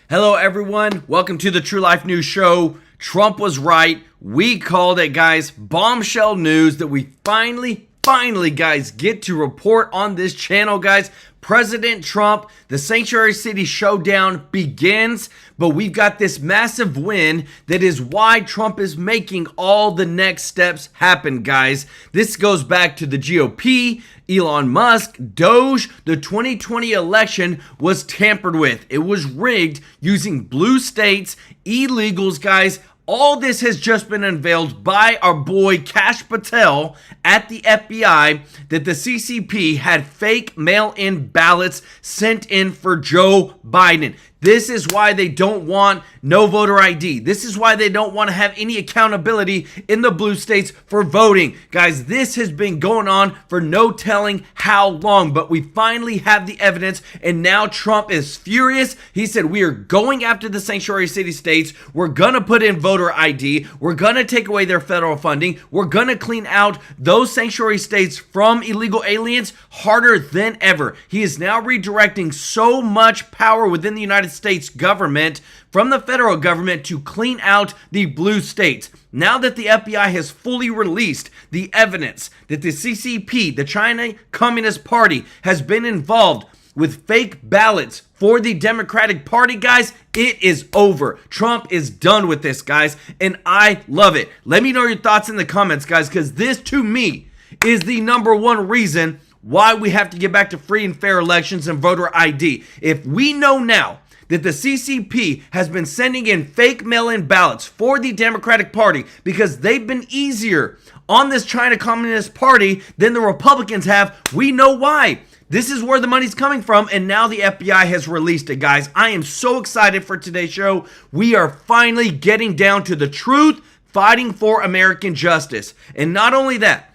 Hello everyone, welcome to the True Life News Show. Trump was right. We called it, guys. Bombshell news that we finally, guys, get to report on this channel, guys. President Trump, the Sanctuary City showdown begins, but we've got this massive win that is why Trump is making all the next steps happen, guys. This goes back to the GOP, Elon Musk, Doge. The 2020 election was tampered with. It was rigged using blue states, illegals, guys. All this has just been unveiled by our boy Kash Patel at the FBI that the CCP had fake mail-in ballots sent in for Joe Biden. This is why they don't want no voter ID. This is why they don't want to have any accountability in the blue states for voting. Guys, this has been going on for no telling how long, but we finally have the evidence, and now Trump is furious. He said, we are going after the sanctuary city states. We're going to put in voter ID. We're going to take away their federal funding. We're going to clean out those sanctuary states from illegal aliens harder than ever. He is now redirecting so much power within the United States government from the federal government to clean out the blue states. Now that the FBI has fully released the evidence that the CCP, the China Communist Party, has been involved with fake ballots for the Democratic Party, guys, it is over. Trump is done with this, guys, and I love it. Let me know your thoughts in the comments, guys, because this, to me, is the number one reason why we have to get back to free and fair elections and voter ID. If we know now that the CCP has been sending in fake mail-in ballots for the Democratic Party because they've been easier on this China Communist Party than the Republicans have, we know why. This is where the money's coming from, and now the FBI has released it, guys. I am so excited for today's show. We are finally getting down to the truth, fighting for American justice. And not only that,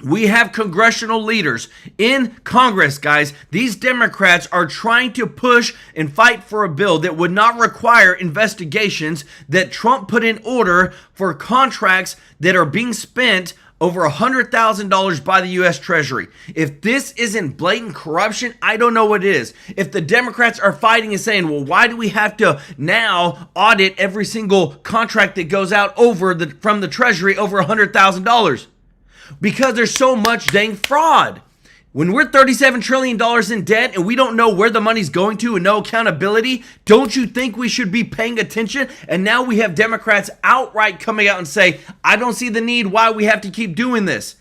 we have congressional leaders in Congress, guys. These Democrats are trying to push and fight for a bill that would not require investigations that Trump put in order for contracts that are being spent over $100,000 by the U.S. Treasury. If this isn't blatant corruption, I don't know what it is. If the Democrats are fighting and saying, well, why do we have to now audit every single contract that goes out from the Treasury over $100,000? Because there's so much dang fraud. When we're $37 trillion in debt and we don't know where the money's going to and no accountability, don't you think we should be paying attention? And now we have Democrats outright coming out and say, I don't see the need why we have to keep doing this.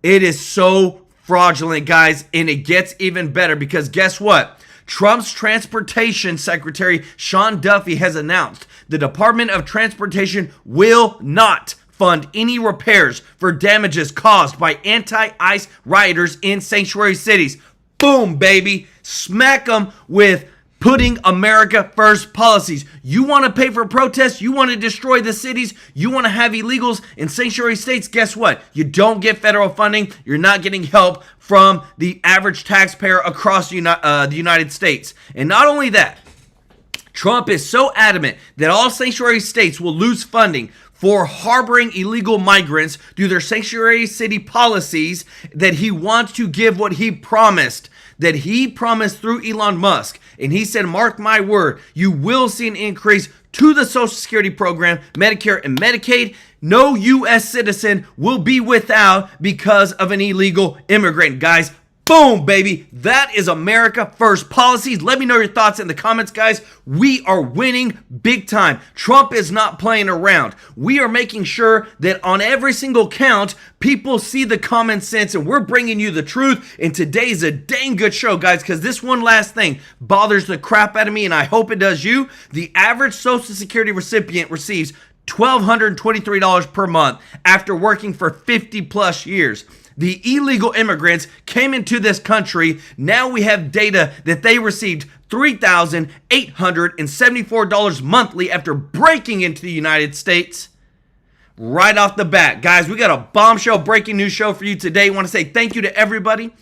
It is so fraudulent, guys, and it gets even better because guess what? Trump's Transportation Secretary Sean Duffy has announced the Department of Transportation will not fund any repairs for damages caused by anti-ICE rioters in sanctuary cities. Boom, baby. Smack them with putting America first policies. You want to pay for protests? You want to destroy the cities? You want to have illegals in sanctuary states? Guess what? You don't get federal funding. You're not getting help from the average taxpayer across the United States. And not only that, Trump is so adamant that all sanctuary states will lose funding for harboring illegal migrants through their sanctuary city policies that he wants to give what he promised, through Elon Musk. And he said, mark my word, you will see an increase to the Social Security program, Medicare and Medicaid. No U.S. citizen will be without because of an illegal immigrant, guys. Boom, baby. That is America First policies. Let me know your thoughts in the comments, guys. We are winning big time. Trump is not playing around. We are making sure that on every single count, people see the common sense, and we're bringing you the truth. And today's a dang good show, guys, because this one last thing bothers the crap out of me, and I hope it does you. The average Social Security recipient receives $1,223 per month after working for 50 plus years. The illegal immigrants came into this country. Now we have data that they received $3,874 monthly after breaking into the United States. Right off the bat, guys, we got a bombshell breaking news show for you today. I want to say thank you to everybody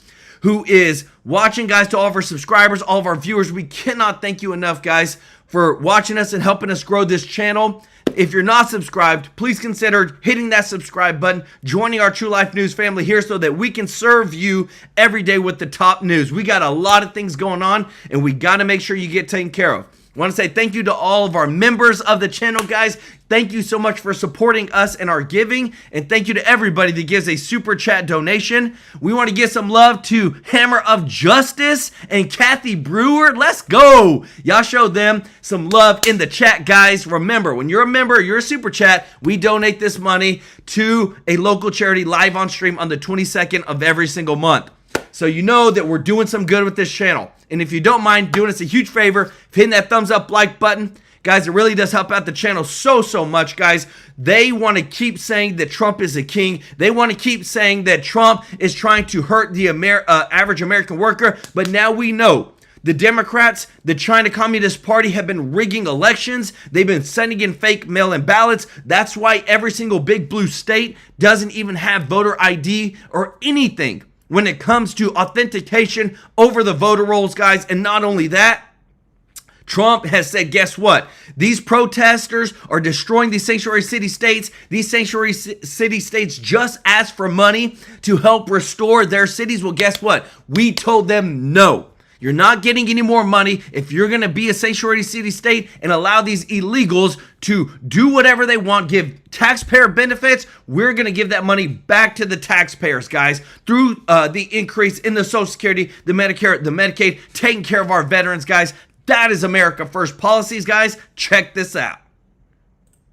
who is watching, guys, to all of our subscribers, all of our viewers. We cannot thank you enough, guys, for watching us and helping us grow this channel. If you're not subscribed, please consider hitting that subscribe button, joining our True Life News family here so that we can serve you every day with the top news. We got a lot of things going on, and we got to make sure you get taken care of. Want to say thank you to all of our members of the channel, guys. Thank you so much for supporting us and our giving. And thank you to everybody that gives a super chat donation. We want to give some love to Hammer of Justice and Kathy Brewer. Let's go. Y'all show them some love in the chat, guys. Remember, when you're a member, you're a super chat, we donate this money to a local charity live on stream on the 22nd of every single month. So you know that we're doing some good with this channel. And if you don't mind doing us a huge favor, hitting that thumbs up like button, guys, it really does help out the channel so much, guys. They want to keep saying that Trump is a king. They want to keep saying that Trump is trying to hurt the average American worker. But now we know the Democrats, the China Communist Party, have been rigging elections. They've been sending in fake mail-in ballots. That's why every single big blue state doesn't even have voter ID or anything when it comes to authentication over the voter rolls, guys. And not only that, Trump has said, guess what? These protesters are destroying these sanctuary city states. These sanctuary city states just asked for money to help restore their cities. Well, guess what? We told them no. You're not getting any more money if you're going to be a sanctuary city state and allow these illegals to do whatever they want, give taxpayer benefits. We're going to give that money back to the taxpayers, guys, through the increase in the Social Security, the Medicare, the Medicaid, taking care of our veterans, guys. That is America First policies, guys. Check this out.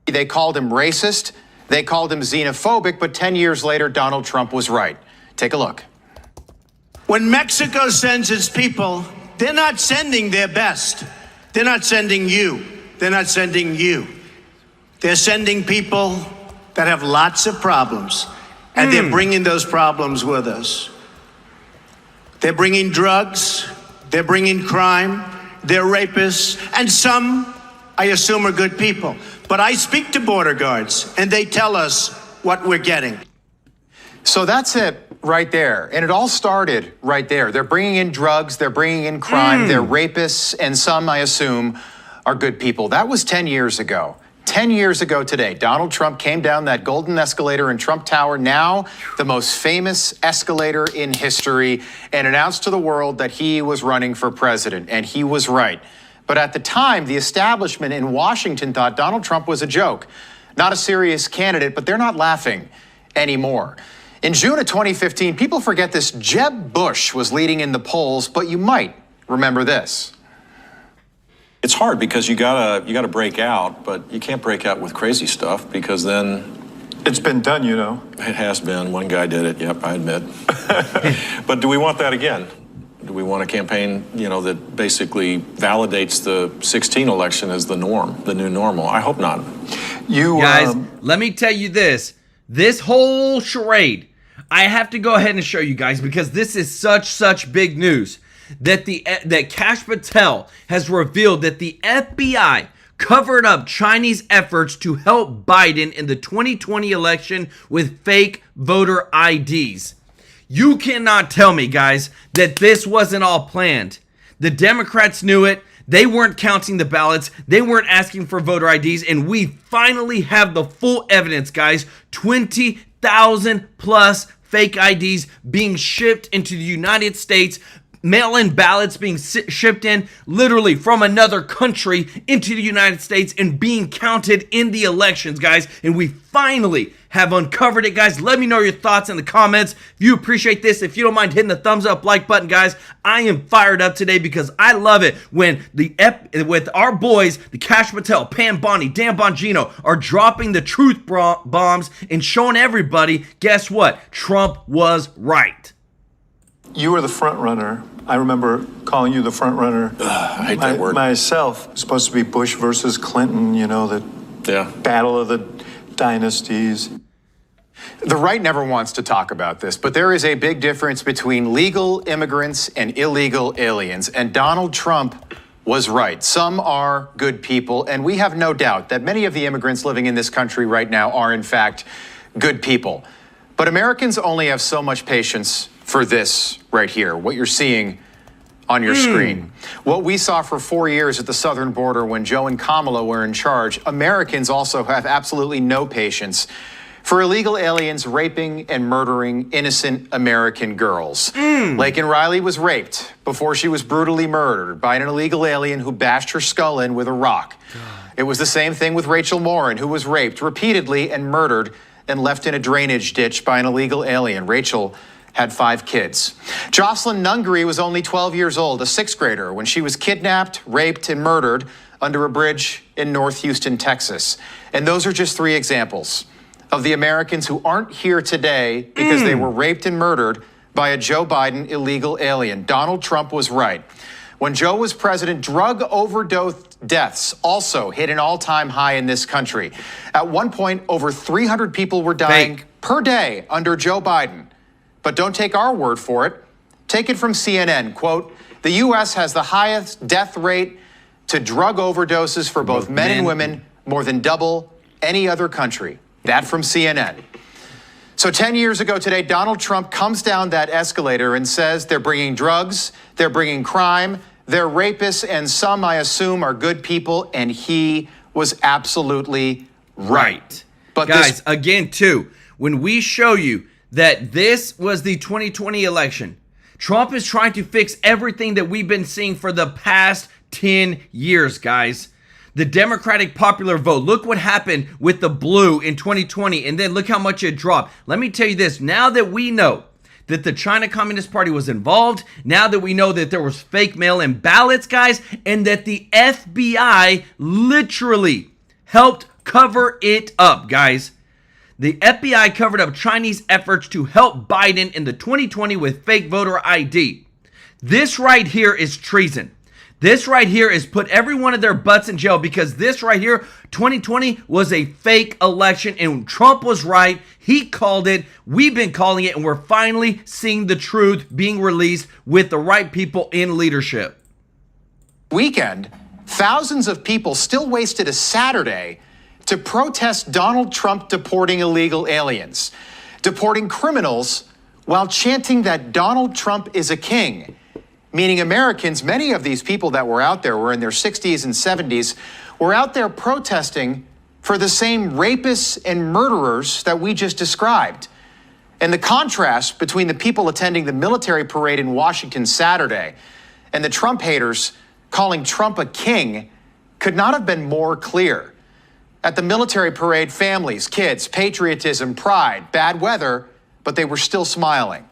They called him racist. They called him xenophobic. But 10 years later, Donald Trump was right. Take a look. When Mexico sends its people, they're not sending their best. They're not sending you. They're not sending you. They're sending people that have lots of problems. And they're bringing those problems with us. They're bringing drugs. They're bringing crime. They're rapists. And some, I assume, are good people. But I speak to border guards, and they tell us what we're getting. So that's it right there. And it all started right there. They're bringing in drugs, they're bringing in crime, they're rapists, and some, I assume, are good people. That was 10 years ago. 10 years ago today, Donald Trump came down that golden escalator in Trump Tower, now the most famous escalator in history, and announced to the world that he was running for president, and he was right. But at the time, the establishment in Washington thought Donald Trump was a joke, not a serious candidate, but they're not laughing anymore. In June of 2015, people forget this. Jeb Bush was leading in the polls, but you might remember this. It's hard because you gotta break out, but you can't break out with crazy stuff because then it's been done, you know. It has been. One guy did it. Yep, I admit. But do we want that again? Do we want a campaign, you know, that basically validates the 2016 election as the norm, the new normal? I hope not. You guys, let me tell you this. This whole charade, I have to go ahead and show you guys because this is such big news that that Kash Patel has revealed that the FBI covered up Chinese efforts to help Biden in the 2020 election with fake voter IDs. You cannot tell me, guys, that this wasn't all planned. The Democrats knew it. They weren't counting the ballots. They weren't asking for voter IDs. And we finally have the full evidence, guys. 20,000 plus fake IDs being shipped into the United States. Mail-in ballots being shipped in literally from another country into the United States and being counted in the elections, guys. And we finally have uncovered it, guys. Let me know your thoughts in the comments. If you appreciate this, if you don't mind hitting the thumbs up like button, guys. I am fired up today because I love it when with our boys, the Kash Patel, Pam Bondi, Dan Bongino, are dropping the truth bombs and showing everybody, guess what? Trump was right. You were the front runner. I remember calling you the front runner. I hate that word. Myself, it's supposed to be Bush versus Clinton, you know, the battle of the dynasties. The right never wants to talk about this, but there is a big difference between legal immigrants and illegal aliens, and Donald Trump was right. Some are good people, and we have no doubt that many of the immigrants living in this country right now are, in fact, good people. But Americans only have so much patience for this right here, what you're seeing on your screen. What we saw for 4 years at the southern border when Joe and Kamala were in charge, Americans also have absolutely no patience for illegal aliens raping and murdering innocent American girls. Laken Riley was raped before she was brutally murdered by an illegal alien who bashed her skull in with a rock. It was the same thing with Rachel Morin, who was raped repeatedly and murdered and left in a drainage ditch by an illegal alien. Rachel had 5 kids. Jocelyn Nungary was only 12 years old, a 6th grader, when she was kidnapped, raped, and murdered under a bridge in North Houston, Texas. And those are just 3 examples of the Americans who aren't here today because they were raped and murdered by a Joe Biden illegal alien. Donald Trump was right. When Joe was president, drug overdose deaths also hit an all-time high in this country. At one point, over 300 people were dying per day under Joe Biden. But don't take our word for it. Take it from CNN. Quote, the U.S. has the highest death rate to drug overdoses for both men and women, more than double any other country. That from CNN. So 10 years ago today, Donald Trump comes down that escalator and says they're bringing drugs, they're bringing crime, they're rapists, and some, I assume, are good people, and he was absolutely right. But guys, again, too, when we show you that this was the 2020 election, Trump is trying to fix everything that we've been seeing for the past 10 years, guys. The Democratic popular vote. Look what happened with the blue in 2020, and then look how much it dropped. Let me tell you this. Now that we know that the China Communist Party was involved, now that we know that there was fake mail-in ballots, guys, and that the FBI literally helped cover it up, guys. The FBI covered up Chinese efforts to help Biden in the 2020 with fake voter ID. This right here is treason. This right here is put every one of their butts in jail, because this right here, 2020, was a fake election, and Trump was right. He called it. We've been calling it, and we're finally seeing the truth being released with the right people in leadership. Weekend, thousands of people still wasted a Saturday to protest Donald Trump deporting illegal aliens, deporting criminals while chanting that Donald Trump is a king. Meaning Americans, many of these people that were out there were in their 60s and 70s, were out there protesting for the same rapists and murderers that we just described. And the contrast between the people attending the military parade in Washington Saturday and the Trump haters calling Trump a king could not have been more clear. At the military parade, families, kids, patriotism, pride, bad weather, but they were still smiling.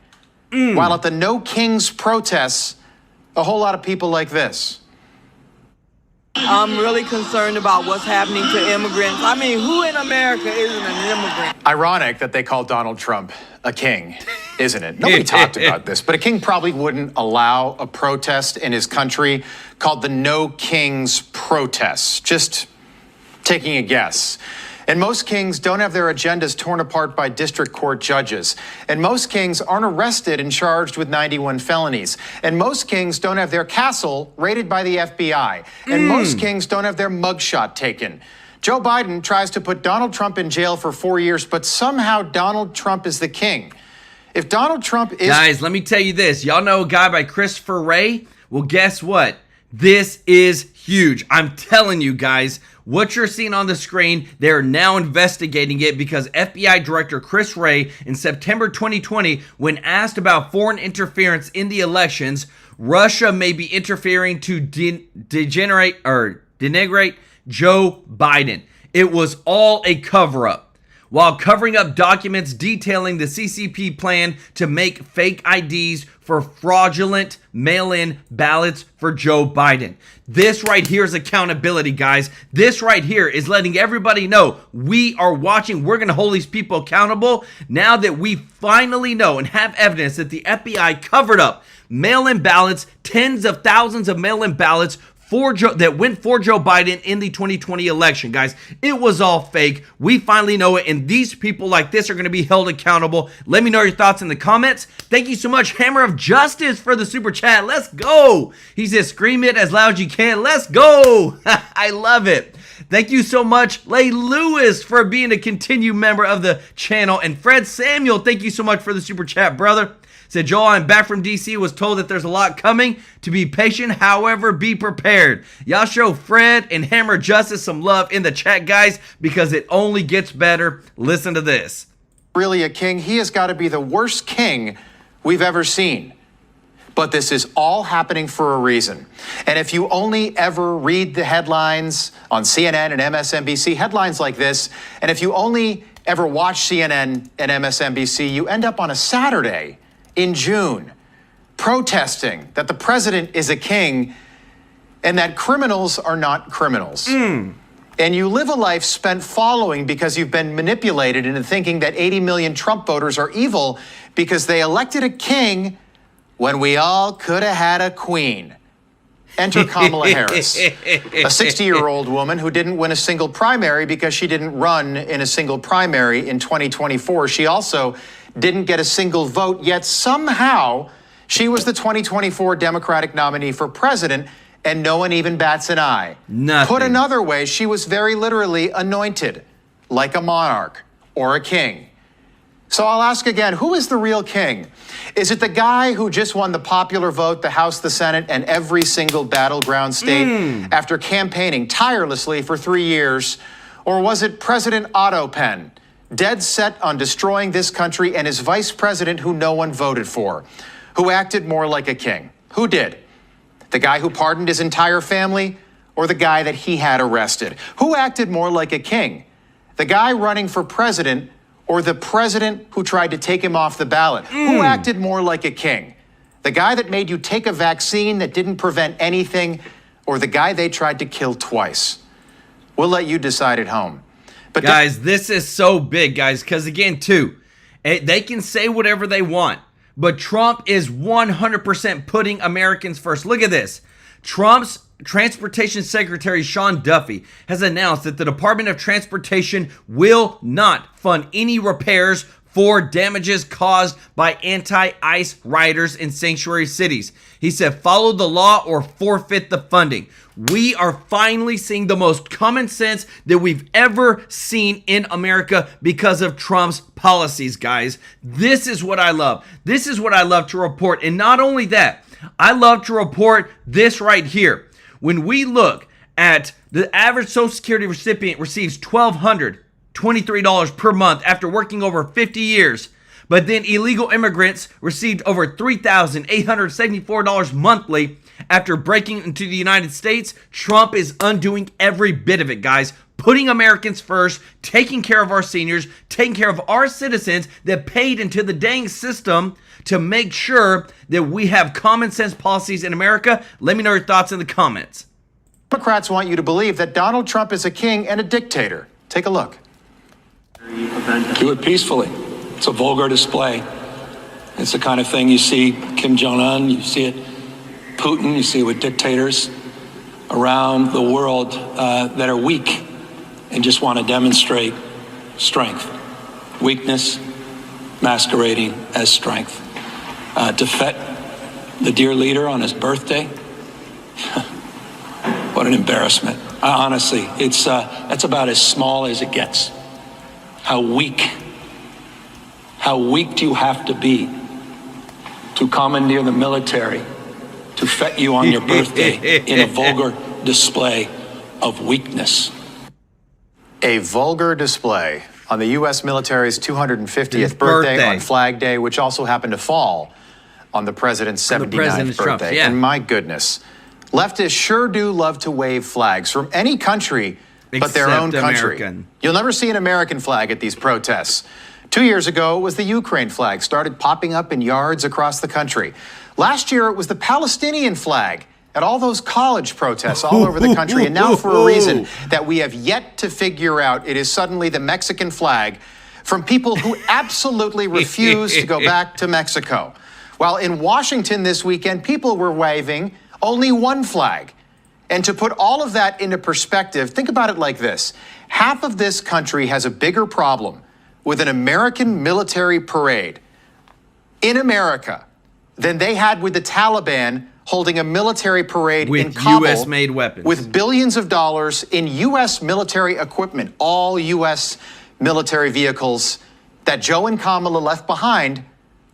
While at the No Kings protests, a whole lot of people like this. I'm really concerned about what's happening to immigrants. I mean, who in America isn't an immigrant? Ironic that they call Donald Trump a king, isn't it? Nobody talked about this, but a king probably wouldn't allow a protest in his country called the No Kings protests. Just taking a guess. And most kings don't have their agendas torn apart by district court judges. And most kings aren't arrested and charged with 91 felonies. And most kings don't have their castle raided by the FBI. And most kings don't have their mugshot taken. Joe Biden tries to put Donald Trump in jail for 4 years, but somehow Donald Trump is the king. If Donald Trump is... Guys, let me tell you this. Y'all know a guy by Christopher Wray? Well, guess what? This is huge. I'm telling you guys, what you're seeing on the screen, they're now investigating it because FBI Director Chris Wray in September 2020, when asked about foreign interference in the elections, Russia may be interfering to denigrate Joe Biden. It was all a cover-up. While covering up documents detailing the CCP plan to make fake IDs for fraudulent mail-in ballots for Joe Biden. This right here is accountability, guys. This right here is letting everybody know we are watching. We're going to hold these people accountable now that we finally know and have evidence that the FBI covered up mail-in ballots, tens of thousands of mail-in ballots that went for Joe Biden in the 2020 election, guys. It was all fake. We finally know it, and these people like this are going to be held accountable. Let me know your thoughts in the comments. Thank you so much, Hammer of Justice, for the super chat. Let's go. He says, scream it as loud as you can. Let's go. I love it. Thank you so much, Lay Lewis, for being a continued member of the channel. And Fred Samuel, thank you so much for the super chat, brother. Said Joel, I'm back from DC, was told that there's a lot coming. To be patient, however, be prepared. Y'all show Fred and Hammer Justice some love in the chat, guys, because it only gets better. Listen to this. Really a king, he has got to be the worst king we've ever seen. But this is all happening for a reason. And if you only ever read the headlines on CNN and MSNBC, headlines like this, and if you only ever watch CNN and MSNBC, you end up on a Saturday in June protesting that the president is a king and that criminals are not criminals. And you live a life spent following because you've been manipulated into thinking that 80 million Trump voters are evil because they elected a king when we all could have had a queen. Enter Kamala Harris, a 60-year-old woman who didn't win a single primary because she didn't run in a single primary in 2024. She also didn't get a single vote, yet somehow she was the 2024 Democratic nominee for president, and no one even bats an eye. Nothing. Put another way, she was very literally anointed like a monarch or a king. So I'll ask again, who is the real king? Is it the guy who just won the popular vote, the House, the Senate, and every single battleground state after campaigning tirelessly for 3 years? Or was it President Otto Penn, dead set on destroying this country, and his vice president who no one voted for, who acted more like a king? Who did? The guy who pardoned his entire family, or the guy that he had arrested? Who acted more like a king? The guy running for president, or the president who tried to take him off the ballot? Who acted more like a king? The guy that made you take a vaccine that didn't prevent anything, or the guy they tried to kill twice? We'll let you decide at home. But guys, this is so big, guys, because again, too, they can say whatever they want, but Trump is 100% putting Americans first. Look at this. Trump's Transportation Secretary Sean Duffy has announced that the Department of Transportation will not fund any repairs for damages caused by anti-ICE rioters in sanctuary cities. He said, follow the law or forfeit the funding. We are finally seeing the most common sense that we've ever seen in America because of Trump's policies, guys. This is what I love. This is what I love to report. And not only that, I love to report this right here. When we look at the average Social Security recipient receives $1,223 per month after working over 50 years, but then illegal immigrants received over $3,874 monthly after breaking into the United States, Trump is undoing every bit of it, guys. Putting Americans first, taking care of our seniors, taking care of our citizens that paid into the dang system to make sure that we have common sense policies in America. Let me know your thoughts in the comments. Democrats want you to believe that Donald Trump is a king and a dictator. Take a look. Do it peacefully. It's a vulgar display. It's the kind of thing you see Kim Jong-un, you see it Putin, you see it with dictators around the world that are weak and just want to demonstrate strength. Weakness masquerading as strength. Defect the dear leader on his birthday. What an embarrassment. Honestly, that's about as small as it gets. How weak do you have to be to commandeer the military to fet you on your birthday in a vulgar display of weakness? A vulgar display on the U.S. military's 250th birthday on Flag Day, which also happened to fall on the president's 79th birthday. And my goodness, leftists sure do love to wave flags from any country but their own country. You'll never see an American flag at these protests. 2 years ago, it was the Ukraine flag, started popping up in yards across the country. Last year, it was the Palestinian flag at all those college protests all over the country. And now, for a reason that we have yet to figure out, it is suddenly the Mexican flag from people who absolutely refuse to go back to Mexico. While in Washington this weekend, people were waving only one flag. And to put all of that into perspective, think about it like this. Half of this country has a bigger problem with an American military parade in America than they had with the Taliban holding a military parade in Kabul US-made weapons with billions of dollars in U.S. military equipment, all U.S. military vehicles that Joe and Kamala left behind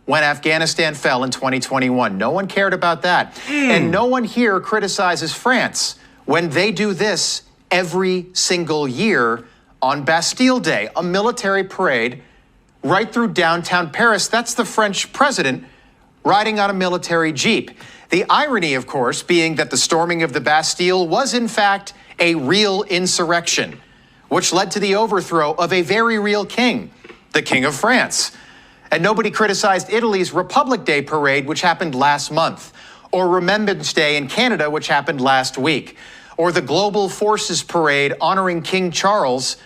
when Afghanistan fell in 2021. No one cared about that. And no one here criticizes France when they do this every single year on Bastille Day, a military parade right through downtown Paris. That's the French president riding on a military jeep. The irony, of course, being that the storming of the Bastille was in fact a real insurrection, which led to the overthrow of a very real king, the King of France. And nobody criticized Italy's Republic Day parade, which happened last month, or Remembrance Day in Canada, which happened last week, or the Global Forces Parade honoring King Charles,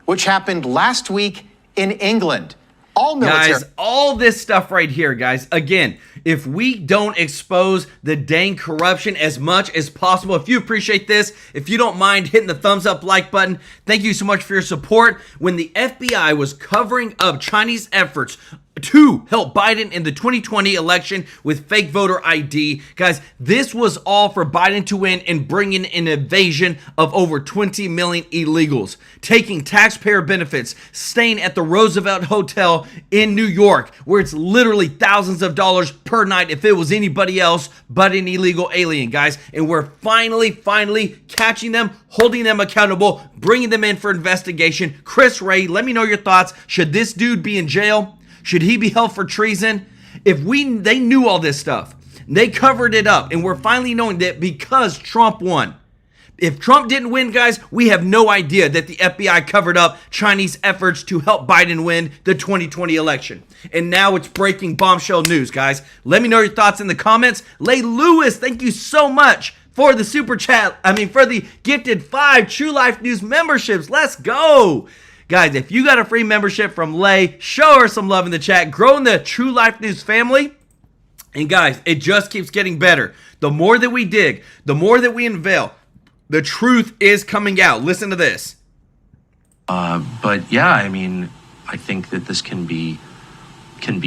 which happened last week in England. All military. Guys, all this stuff right here, guys, again, if we don't expose the dang corruption as much as possible, if you appreciate this, if you don't mind hitting the thumbs up like button, thank you so much for your support. When the FBI was covering up Chinese efforts to help Biden in the 2020 election with fake voter ID. Guys, this was all for Biden to win and bring in an invasion of over 20 million illegals, taking taxpayer benefits, staying at the Roosevelt Hotel in New York, where it's literally thousands of dollars per night if it was anybody else but an illegal alien, guys. And we're finally catching them, holding them accountable, bringing them in for investigation. Chris Ray, let me know your thoughts. Should this dude be in jail? Should he be held for treason? If they knew all this stuff, they covered it up, and we're finally knowing that because Trump won. If Trump didn't win, guys, we have no idea that the FBI covered up Chinese efforts to help Biden win the 2020 election. And now it's breaking bombshell news, guys. Let me know your thoughts in the comments. Lay Lewis, thank you so much for the super chat. For the gifted 5 True Life News memberships. Let's go. Guys, if you got a free membership from Lay, show her some love in the chat. Growing the True Life News family. And guys, it just keeps getting better. The more that we dig, the more that we unveil, the truth is coming out. Listen to this. But yeah, I think that this can be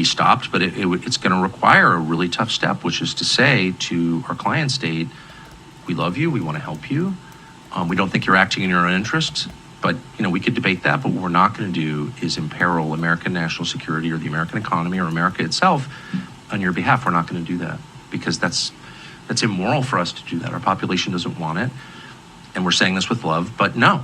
stopped, but it's going to require a really tough step, which is to say to our client state, we love you, we want to help you. We don't think you're acting in your own interests. But, we could debate that, but what we're not going to do is imperil American national security or the American economy or America itself on your behalf. We're not going to do that because that's immoral for us to do that. Our population doesn't want it, and we're saying this with love, but no,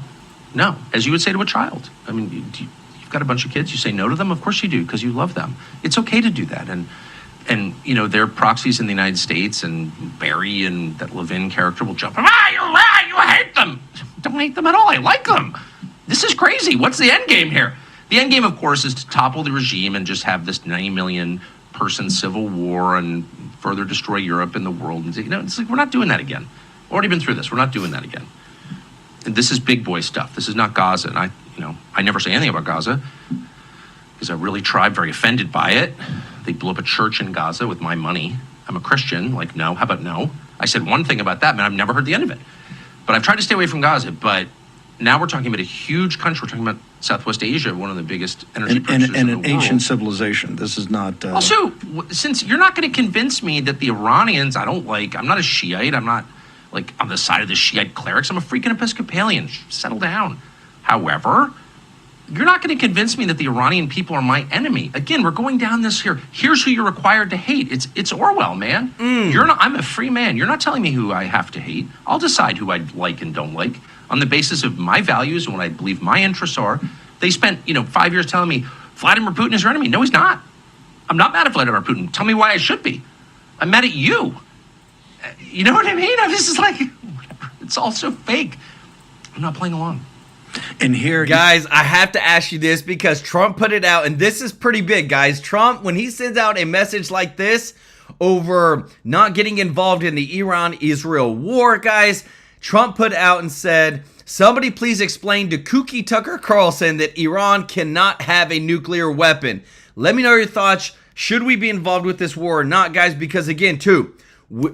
as you would say to a child. You've got a bunch of kids, you say no to them? Of course you do, because you love them. It's okay to do that, and their proxies in the United States, and Barry and that Levin character will jump, you hate them. Don't hate them at all, I like them. This is crazy. What's the end game here? The end game, of course, is to topple the regime and just have this 90 million person civil war and further destroy Europe and the world. And it's like, we're not doing that again. We've already been through this. We're not doing that again. And this is big boy stuff. This is not Gaza. And I never say anything about Gaza because I really tried, very offended by it. They blew up a church in Gaza with my money. I'm a Christian. Like, no. How about no? I said one thing about that, man. I've never heard the end of it. But I've tried to stay away from Gaza. But now we're talking about a huge country. We're talking about Southwest Asia, one of the biggest energy producers in the world. And an ancient civilization. This is not... Also, since you're not going to convince me that the Iranians I'm not a Shiite. I'm not, on the side of the Shiite clerics. I'm a freaking Episcopalian. Settle down. However, you're not going to convince me that the Iranian people are my enemy. Again, we're going down this here. Here's who you're required to hate. It's Orwell, man. I'm a free man. You're not telling me who I have to hate. I'll decide who I like and don't like on the basis of my values and what I believe my interests are. They spent, 5 years telling me Vladimir Putin is your enemy. No, he's not. I'm not mad at Vladimir Putin. Tell me why I should be. I'm mad at you. You know what I mean? I'm just like, whatever. It's all so fake. I'm not playing along. And here, guys, I have to ask you this because Trump put it out, and this is pretty big, guys. Trump, when he sends out a message like this over not getting involved in the Iran-Israel war, guys, Trump put out and said, somebody please explain to Kooky Tucker Carlson that Iran cannot have a nuclear weapon. Let me know your thoughts. Should we be involved with this war or not, guys? Because again, too,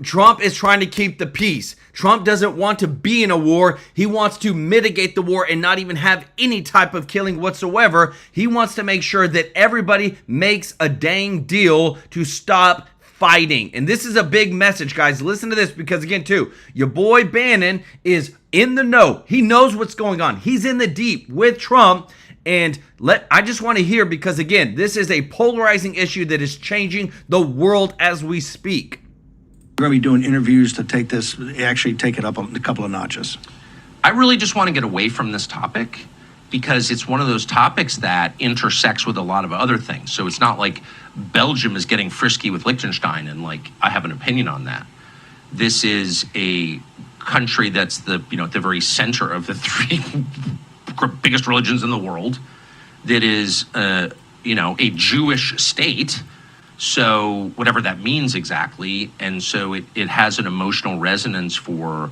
Trump is trying to keep the peace. Trump doesn't want to be in a war. He wants to mitigate the war and not even have any type of killing whatsoever. He wants to make sure that everybody makes a dang deal to stop fighting. And this is a big message, guys. Listen to this because, again, too, your boy Bannon is in the know. He knows what's going on. He's in the deep with Trump. And I just want to hear, because again, this is a polarizing issue that is changing the world as we speak. We're going to be doing interviews to take this, actually take it up a couple of notches. I really just want to get away from this topic because it's one of those topics that intersects with a lot of other things. So it's not like Belgium is getting frisky with Liechtenstein and like I have an opinion on that. This is a country that's the at the very center of the three biggest religions in the world, that is a Jewish state, so whatever that means exactly, and so it has an emotional resonance for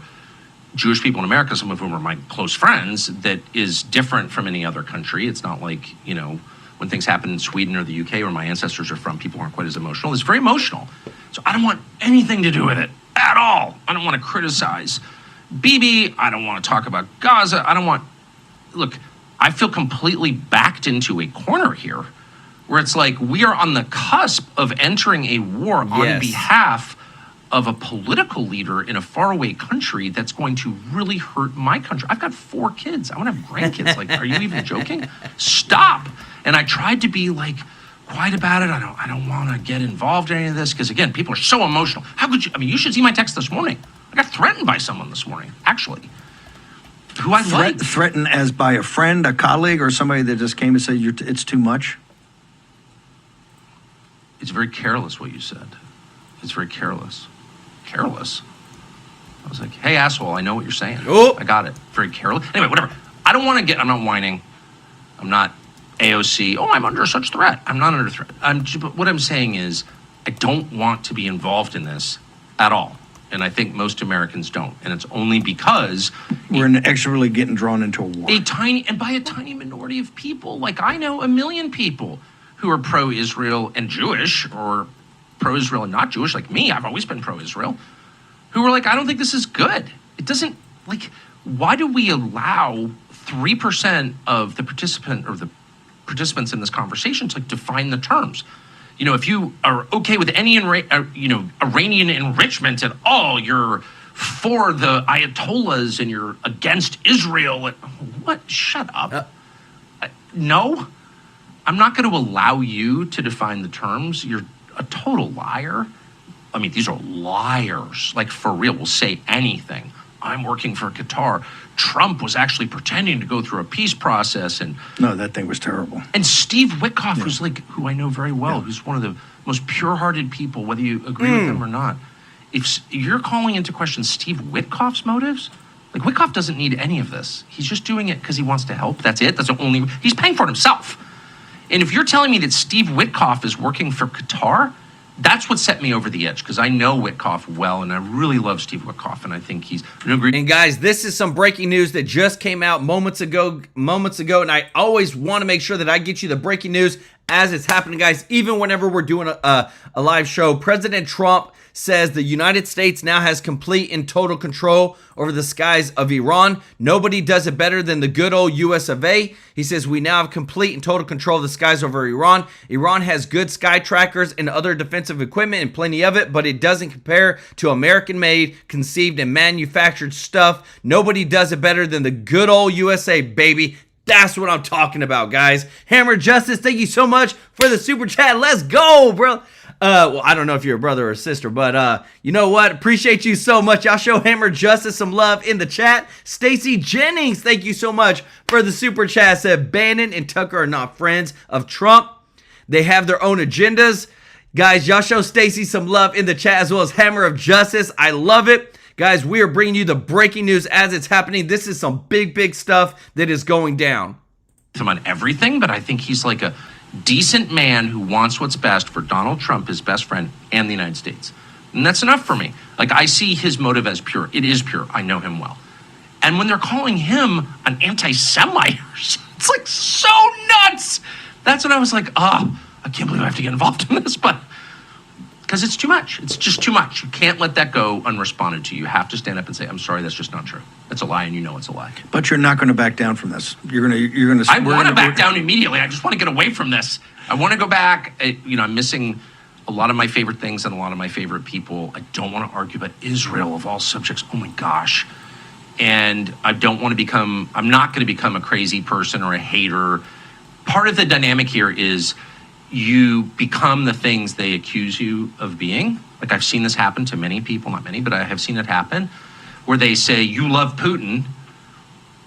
Jewish people in America, some of whom are my close friends, that is different from any other country. It's not like when things happen in Sweden or the UK where my ancestors are from, people aren't quite as emotional. It's very emotional, so I don't want anything to do with it at all. I don't want to criticize Bibi. I don't want to talk about Gaza. Look, I feel completely backed into a corner here where it's like we are on the cusp of entering a war on behalf of a political leader in a faraway country that's going to really hurt my country. I've got 4 kids. I want to have grandkids. Like, are you even joking? Stop. And I tried to be like quiet about it. I don't want to get involved in any of this because, again, people are so emotional. How could you? I mean, you should see my text this morning. I got threatened by someone this morning, actually. Who I like. Threatened as by a friend, a colleague, or somebody that just came and said it's too much? It's very careless what you said. It's very careless. Careless? I was like, hey, asshole, I know what you're saying. Oh. I got it. Very careless. Anyway, whatever. I'm not whining. I'm not AOC. Oh, I'm under such threat. I'm not under threat. But what I'm saying is I don't want to be involved in this at all. And I think most Americans don't. And it's only because we're actually getting drawn into a war. By a tiny minority of people. Like I know 1 million people who are pro-Israel and Jewish, or pro-Israel and not Jewish, like me. I've always been pro-Israel. Who are like, I don't think this is good. It doesn't, like, why do we allow 3% of the participants in this conversation to like define the terms? If you are okay with any Iranian enrichment at all, you're for the Ayatollahs and you're against Israel. What? Shut up. No, I'm not going to allow you to define the terms. You're a total liar. I mean, these are liars. Like, for real, will say anything. I'm working for Qatar. Trump was actually pretending to go through a peace process. And no, that thing was terrible. And Steve Witkoff, who's who I know very well, who's one of the most pure-hearted people, whether you agree with him or not. If you're calling into question Steve Witkoff's motives, like, Witkoff doesn't need any of this. He's just doing it because he wants to help. That's it. He's paying for it himself. And if you're telling me that Steve Witkoff is working for Qatar, that's what set me over the edge, because I know Witkoff well, and I really love Steve Witkoff, and I think he's an agreed. And guys, this is some breaking news that just came out moments ago, and I always want to make sure that I get you the breaking news as it's happening, guys. Even whenever we're doing a live show, President Trump says the United States now has complete and total control over the skies of Iran. Nobody does it better than the good old US of A. He says we now have complete and total control of the skies over Iran. Iran has good sky trackers and other defensive equipment, and plenty of it, but it doesn't compare to American-made, conceived, and manufactured stuff. Nobody does it better than the good old USA, baby. That's what I'm talking about, guys. Hammer Justice, thank you so much for the super chat. Let's go, bro. Well, I don't know if you're a brother or a sister, but you know what? Appreciate you so much. Y'all show Hammer Justice some love in the chat. Stacy Jennings, thank you so much for the super chat. Said Bannon and Tucker are not friends of Trump. They have their own agendas. Guys, y'all show Stacy some love in the chat, as well as Hammer of Justice. I love it. Guys, we are bringing you the breaking news as it's happening. This is some big, big stuff that is going down. Him on everything, but I think he's like a decent man who wants what's best for Donald Trump, his best friend, and the United States. And that's enough for me. Like, I see his motive as pure. It is pure. I know him well. And when they're calling him an anti-Semite, it's like so nuts. That's when I was like, I can't believe I have to get involved in this, but because it's too much. It's just too much. You can't let that go unresponded to. You have to stand up and say, I'm sorry, that's just not true. That's a lie, and you know it's a lie. But you're not going to back down from this. You're going to. I want to back down immediately. I just want to get away from this. I want to go back. I'm missing a lot of my favorite things and a lot of my favorite people. I don't want to argue about Israel of all subjects. Oh my gosh. And I don't want to I'm not going to become a crazy person or a hater part of the dynamic here is you become the things they accuse you of being. Like, I've seen this happen to many people, not many, but I have seen it happen, where they say, you love Putin.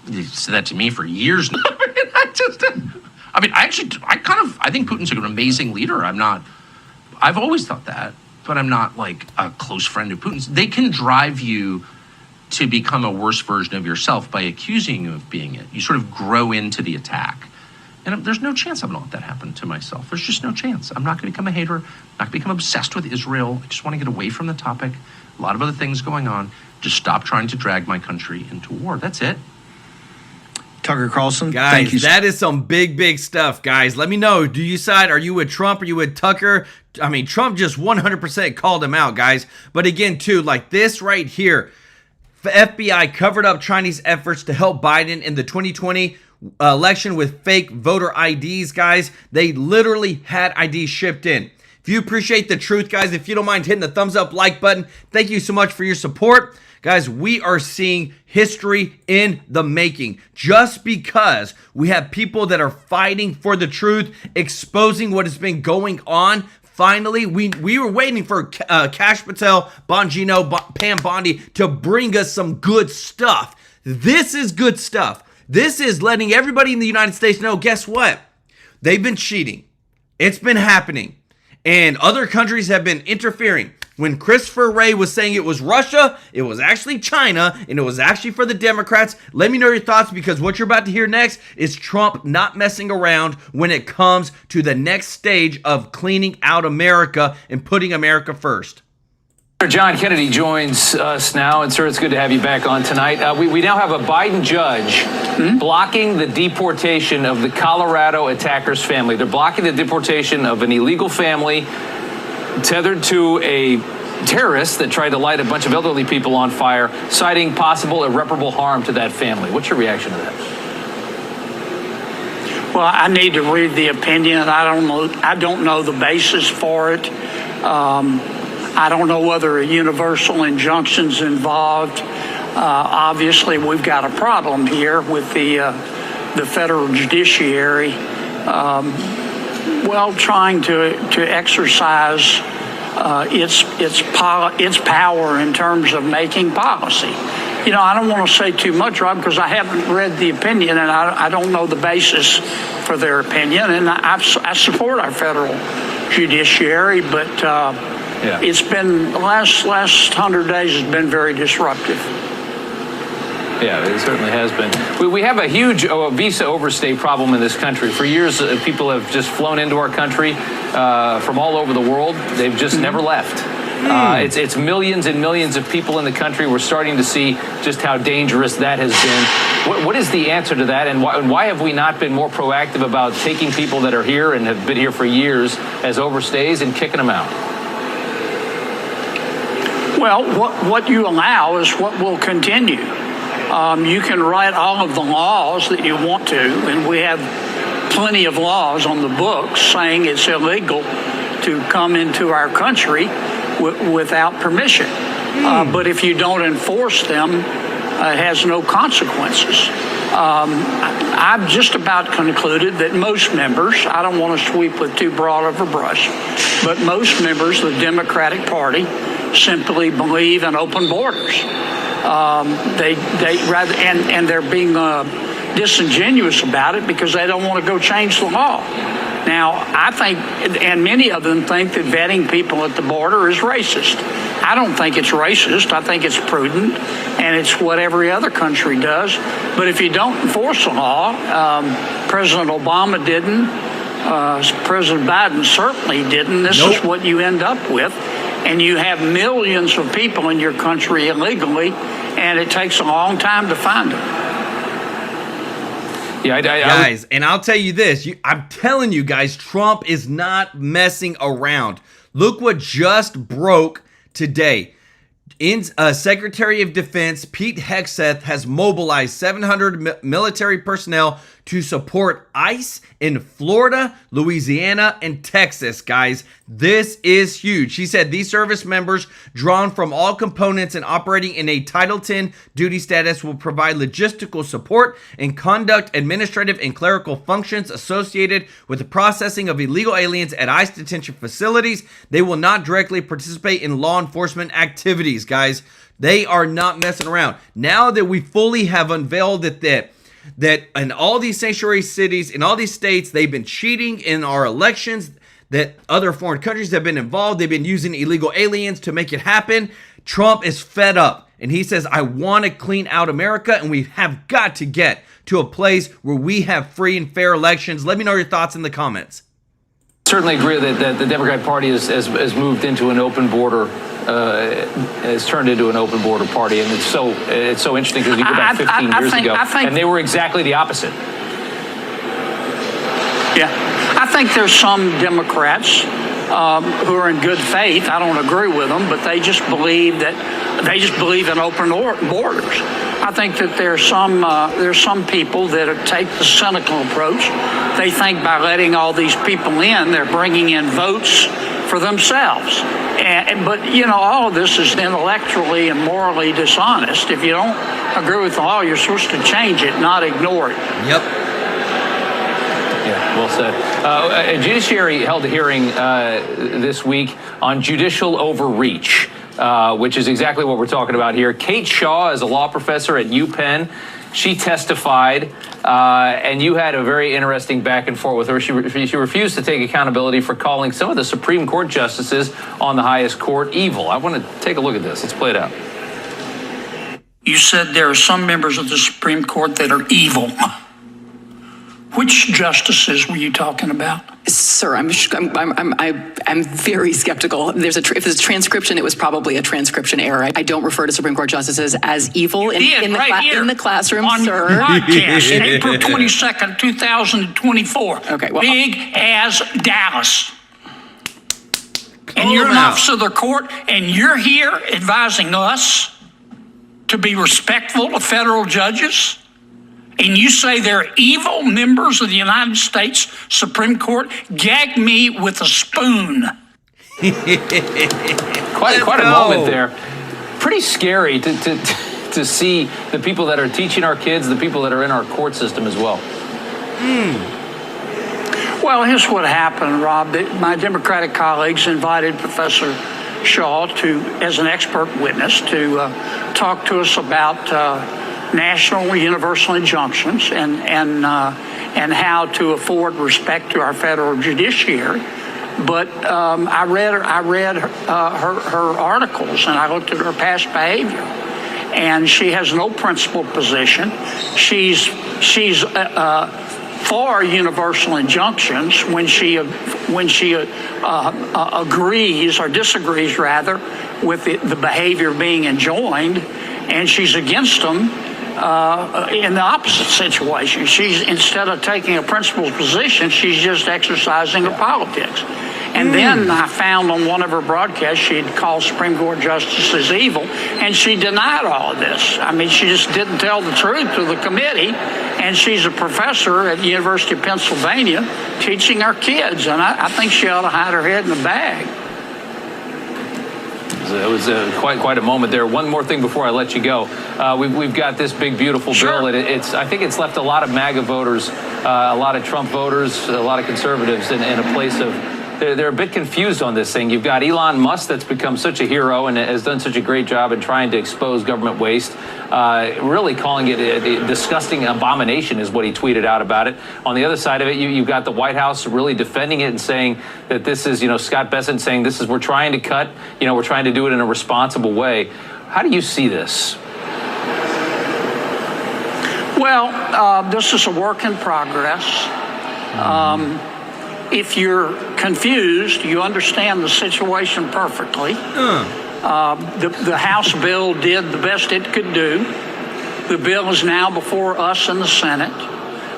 They said that to me for years now. I think Putin's an amazing leader. I've always thought that, but I'm not like a close friend of Putin's. They can drive you to become a worse version of yourself by accusing you of being it. You sort of grow into the attack. And there's no chance I'm going to let that happen to myself. There's just no chance. I'm not going to become a hater. I'm not going to become obsessed with Israel. I just want to get away from the topic. A lot of other things going on. Just stop trying to drag my country into war. That's it. Tucker Carlson, guys, thank you. That is some big stuff, guys. Let me know. Do you side? Are you with Trump? Are you with Tucker? I mean, Trump just 100% called him out, guys. But again, too, like this right here, the FBI covered up Chinese efforts to help Biden in the 2020 election with fake voter IDs, guys. They literally had IDs shipped in. If you appreciate the truth, guys, if you don't mind hitting the thumbs up like button, thank you so much for your support. Guys, we are seeing history in the making just because we have people that are fighting for the truth, exposing what has been going on. Finally, we were waiting for Kash Patel, Bongino, Pam Bondi to bring us some good stuff. This is good stuff. This is letting everybody in the United States know, guess what? They've been cheating. It's been happening. And other countries have been interfering. When Christopher Wray was saying it was Russia, it was actually China, and it was actually for the Democrats. Let me know your thoughts, because what you're about to hear next is Trump not messing around when it comes to the next stage of cleaning out America and putting America first. John Kennedy joins us now, and sir, it's good to have you back on tonight. We now have a Biden judge blocking the deportation of the Colorado attacker's family. They're blocking the deportation of an illegal family tethered to a terrorist that tried to light a bunch of elderly people on fire, citing possible irreparable harm to that family. What's your reaction to that? Well, I need to read the opinion. I don't know the basis for it. I don't know whether a universal injunction's involved. Obviously, we've got a problem here with the federal judiciary, trying to exercise its power in terms of making policy. You know, I don't want to say too much, Rob, because I haven't read the opinion and I don't know the basis for their opinion. And I support our federal judiciary, but it's been the last 100 days has been very disruptive. Yeah, it certainly has been. We have a huge visa overstay problem in this country. For years, people have just flown into our country from all over the world. They've just never left. It's millions and millions of people in the country. We're starting to see just how dangerous that has been. What is the answer to that, and why have we not been more proactive about taking people that are here and have been here for years as overstays and kicking them out? Well, what you allow is what will continue. You can write all of the laws that you want to, and we have plenty of laws on the books saying it's illegal to come into our country without permission. But if you don't enforce them, it has no consequences. I've just about concluded that most members, I don't want to sweep with too broad of a brush, but most members of the Democratic Party simply believe in open borders. They're being disingenuous about it because they don't want to go change the law. Now, I think, and many of them think that vetting people at the border is racist. I don't think it's racist. I think it's prudent, and it's what every other country does. But if you don't enforce the law, President Obama didn't, President Biden certainly didn't. This is what you end up with. And you have millions of people in your country illegally, and it takes a long time to find them. Yeah, guys, and I'll tell you this. I'm telling you guys, Trump is not messing around. Look what just broke today. Secretary of Defense Pete Hegseth has mobilized 700 military personnel to support ICE in Florida, Louisiana, and Texas, guys. This is huge. He said these service members, drawn from all components and operating in a Title X duty status, will provide logistical support and conduct administrative and clerical functions associated with the processing of illegal aliens at ICE detention facilities. They will not directly participate in law enforcement activities, guys. They are not messing around. Now that we fully have unveiled that in all these sanctuary cities, in all these states, they've been cheating in our elections, that other foreign countries have been involved, they've been using illegal aliens to make it happen. Trump is fed up, and he says, I want to clean out America, and we have got to get to a place where we have free and fair elections. Let me know your thoughts in the comments. Certainly agree that the Democratic Party has moved into an open border, has turned into an open border party, and it's so interesting because you go back 15 years ago, and they were exactly the opposite. Yeah, I think there's some Democrats who are in good faith. I don't agree with them, but they just believe in open borders. I think that there's some people that take the cynical approach. They think by letting all these people in, they're bringing in votes for themselves. But, you know, all of this is intellectually and morally dishonest. If you don't agree with the law, you're supposed to change it, not ignore it. Yep. Yeah, well said. A judiciary held a hearing this week on judicial overreach, which is exactly what we're talking about here. Kate Shaw is a law professor at UPenn. She testified, and you had a very interesting back and forth with her. She refused to take accountability for calling some of the Supreme Court justices on the highest court evil. I want to take a look at this. Let's play it out. You said there are some members of the Supreme Court that are evil. Which justices were you talking about? Sir, I'm very skeptical. If there's a transcription, it was probably a transcription error. I don't refer to Supreme Court justices as evil in the classroom, on sir. Your podcast, April 22nd, 2024. Okay, well, Big as Dallas. And you're an officer of the court, and you're here advising us to be respectful of federal judges? And you say they're evil members of the United States Supreme Court? Gag me with a spoon. Quite a moment there. Pretty scary to see the people that are teaching our kids, the people that are in our court system as well. Well, here's what happened, Rob. My Democratic colleagues invited Professor Shaw as an expert witness to talk to us about national universal injunctions and how to afford respect to our federal judiciary. But I read her articles, and I looked at her past behavior, and she has no principled position. She's for universal injunctions when she agrees or disagrees rather with the behavior being enjoined, and she's against them in the opposite situation. She's, instead of taking a principled position, she's just exercising her politics. And then I found on one of her broadcasts she'd called Supreme Court justices evil, and she denied all of this. I mean, she just didn't tell the truth to the committee, and she's a professor at the University of Pennsylvania teaching our kids, and I think she ought to hide her head in the bag. It was quite a moment there. One more thing before I let you go. We've got this big, beautiful bill. I think it's left a lot of MAGA voters, a lot of Trump voters, a lot of conservatives in a place of, they're a bit confused on this thing. You've got Elon Musk that's become such a hero and has done such a great job in trying to expose government waste, really calling it a disgusting abomination is what he tweeted out about it. On the other side of it, you've got the White House really defending it and saying that this is, Scott Bessent saying this is, we're trying to cut, we're trying to do it in a responsible way. How do you see this? Well, this is a work in progress. If you're confused, you understand the situation perfectly. The House bill did the best it could do. The bill is now before us in the Senate.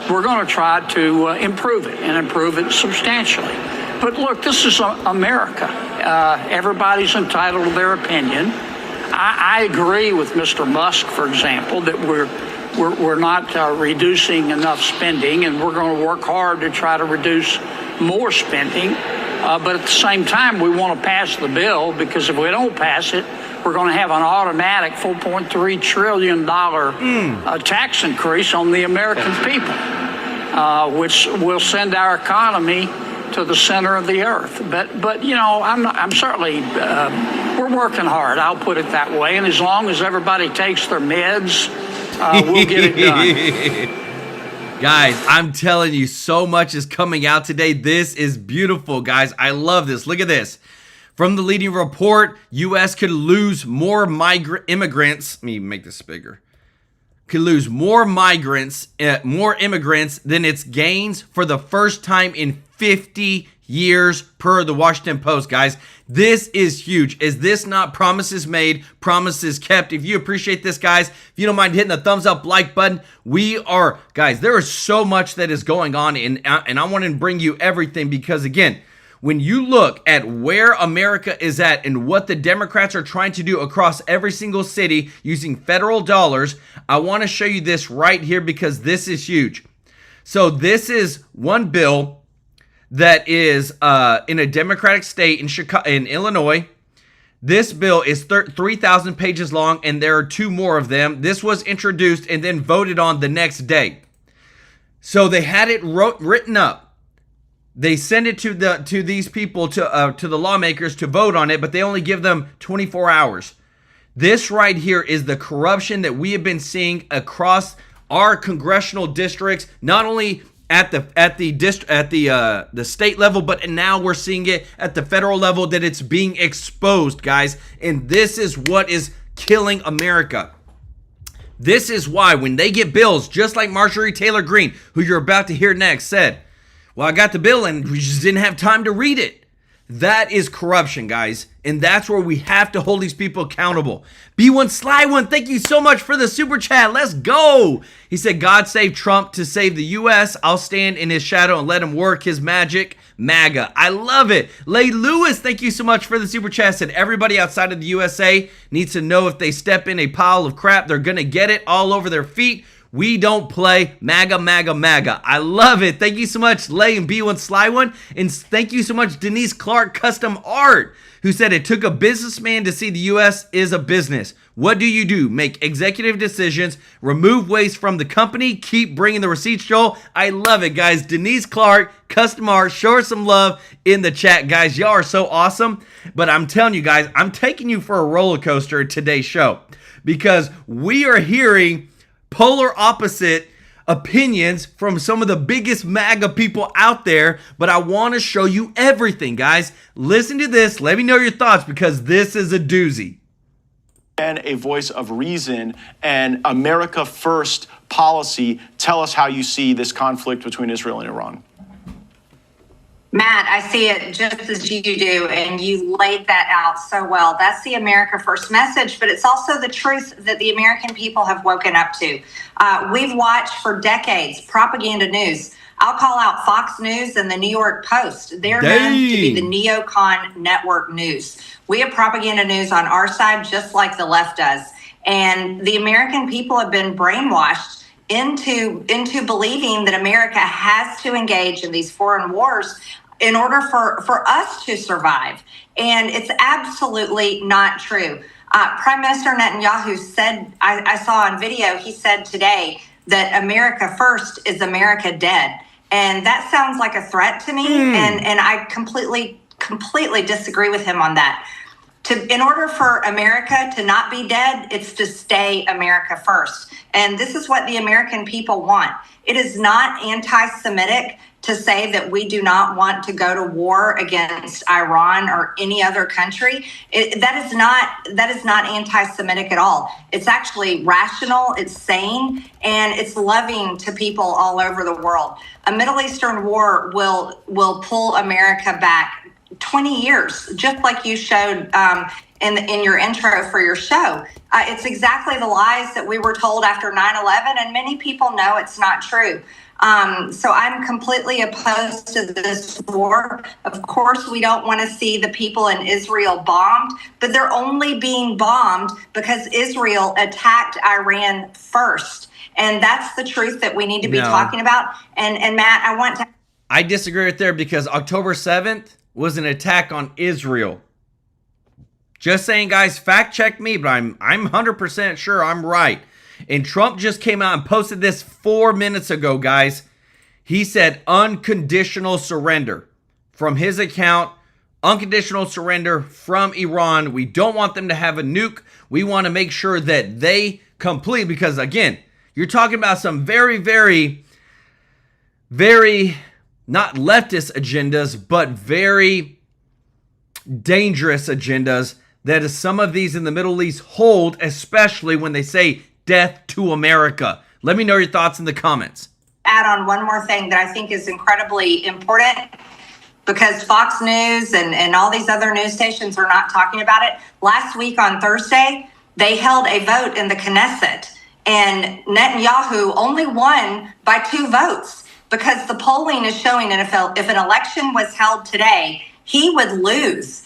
We're going to try to improve it and improve it substantially. But look, this is America. Everybody's entitled to their opinion. I agree with Mr. Musk, for example, that we're not reducing enough spending, and we're going to work hard to try to reduce more spending. But at the same time, we want to pass the bill, because if we don't pass it, we're going to have an automatic $4.3 trillion tax increase on the American people, which will send our economy to the center of the earth. But you know, I'm certainly, we're working hard, I'll put it that way. And as long as everybody takes their meds, we'll get it done. Guys, I'm telling you, so much is coming out today. This is beautiful, guys. I love this. Look at this. From the leading report, U.S. could lose more immigrants. Let me make this bigger. Could lose more immigrants than its gains for the first time in 50 years, per the Washington Post, guys. This is huge. Is this not promises made, promises kept? If you appreciate this, guys, if you don't mind hitting the thumbs up like button, guys, there is so much that is going on, and I want to bring you everything, because again, when you look at where America is at and what the Democrats are trying to do across every single city using federal dollars, I want to show you this right here, because this is huge. So this is one bill that is in a Democratic state in Illinois. This bill is 3,000 pages long, and there are two more of them. This was introduced and then voted on the next day. So they had it written up. They send it to these people, to the lawmakers, to vote on it, but they only give them 24 hours. This right here is the corruption that we have been seeing across our congressional districts, not only at the state level, but now we're seeing it at the federal level, that it's being exposed, guys. And this is what is killing America. This is why when they get bills, just like Marjorie Taylor Greene, who you're about to hear next, said, well, I got the bill and we just didn't have time to read it. That is corruption, guys. And that's where we have to hold these people accountable. B1 Sly One, thank you so much for the super chat. Let's go. He said, God save Trump to save the U.S. I'll stand in his shadow and let him work his magic. MAGA. I love it. Lay Lewis, thank you so much for the super chat. Said everybody outside of the USA needs to know if they step in a pile of crap, they're going to get it all over their feet. We don't play. MAGA, MAGA, MAGA. I love it. Thank you so much, Lay and B1 Sly One. And thank you so much, Denise Clark Custom Art, who said it took a businessman to see the U.S. is a business. What do? Make executive decisions, remove waste from the company, keep bringing the receipts, Joel. I love it, guys. Denise Clark Custom Art, show her some love in the chat, guys. Y'all are so awesome. But I'm telling you, guys, I'm taking you for a roller coaster in today's show, because we are hearing polar opposite opinions from some of the biggest MAGA people out there, but I want to show you everything, guys. Listen to this. Let me know your thoughts, because this is a doozy. And a voice of reason and America first policy. Tell us how you see this conflict between Israel and Iran. Matt, I see it just as you do, and you laid that out so well. That's the America First message, but it's also the truth that the American people have woken up to. We've watched for decades propaganda news. I'll call out Fox News and the New York Post. They're known to be the neocon network news. We have propaganda news on our side, just like the left does. And the American people have been brainwashed into believing that America has to engage in these foreign wars in order for us to survive. And it's absolutely not true. Prime Minister Netanyahu said, I saw on video, he said today that America first is America dead. And that sounds like a threat to me. And I completely disagree with him on that. In order for America to not be dead, it's to stay America first. And this is what the American people want. It is not anti-Semitic to say that we do not want to go to war against Iran or any other country. That is not anti-Semitic at all. It's actually rational, it's sane, and it's loving to people all over the world. A Middle Eastern war will pull America back 20 years, just like you showed in your intro for your show. It's exactly the lies that we were told after 9/11, and many people know it's not true. So I'm completely opposed to this war. Of course, we don't want to see the people in Israel bombed, but they're only being bombed because Israel attacked Iran first. And that's the truth that we need to be talking about. And Matt, I disagree with there, because October 7th was an attack on Israel. Just saying, guys, fact check me, but I'm 100% sure I'm right. And Trump just came out and posted this 4 minutes ago, guys. He said unconditional surrender from his account. Unconditional surrender from Iran. We don't want them to have a nuke. We want to make sure that they complete, because again, you're talking about some very, very, very not leftist agendas, but very dangerous agendas that some of these in the Middle East hold, especially when they say death to America. Let me know your thoughts in the comments. add on one more thing that I think is incredibly important, because Fox News and all these other news stations are not talking about it. Last week on Thursday, they held a vote in the Knesset, and Netanyahu only won by 2 votes, because the polling is showing that if an election was held today, he would lose.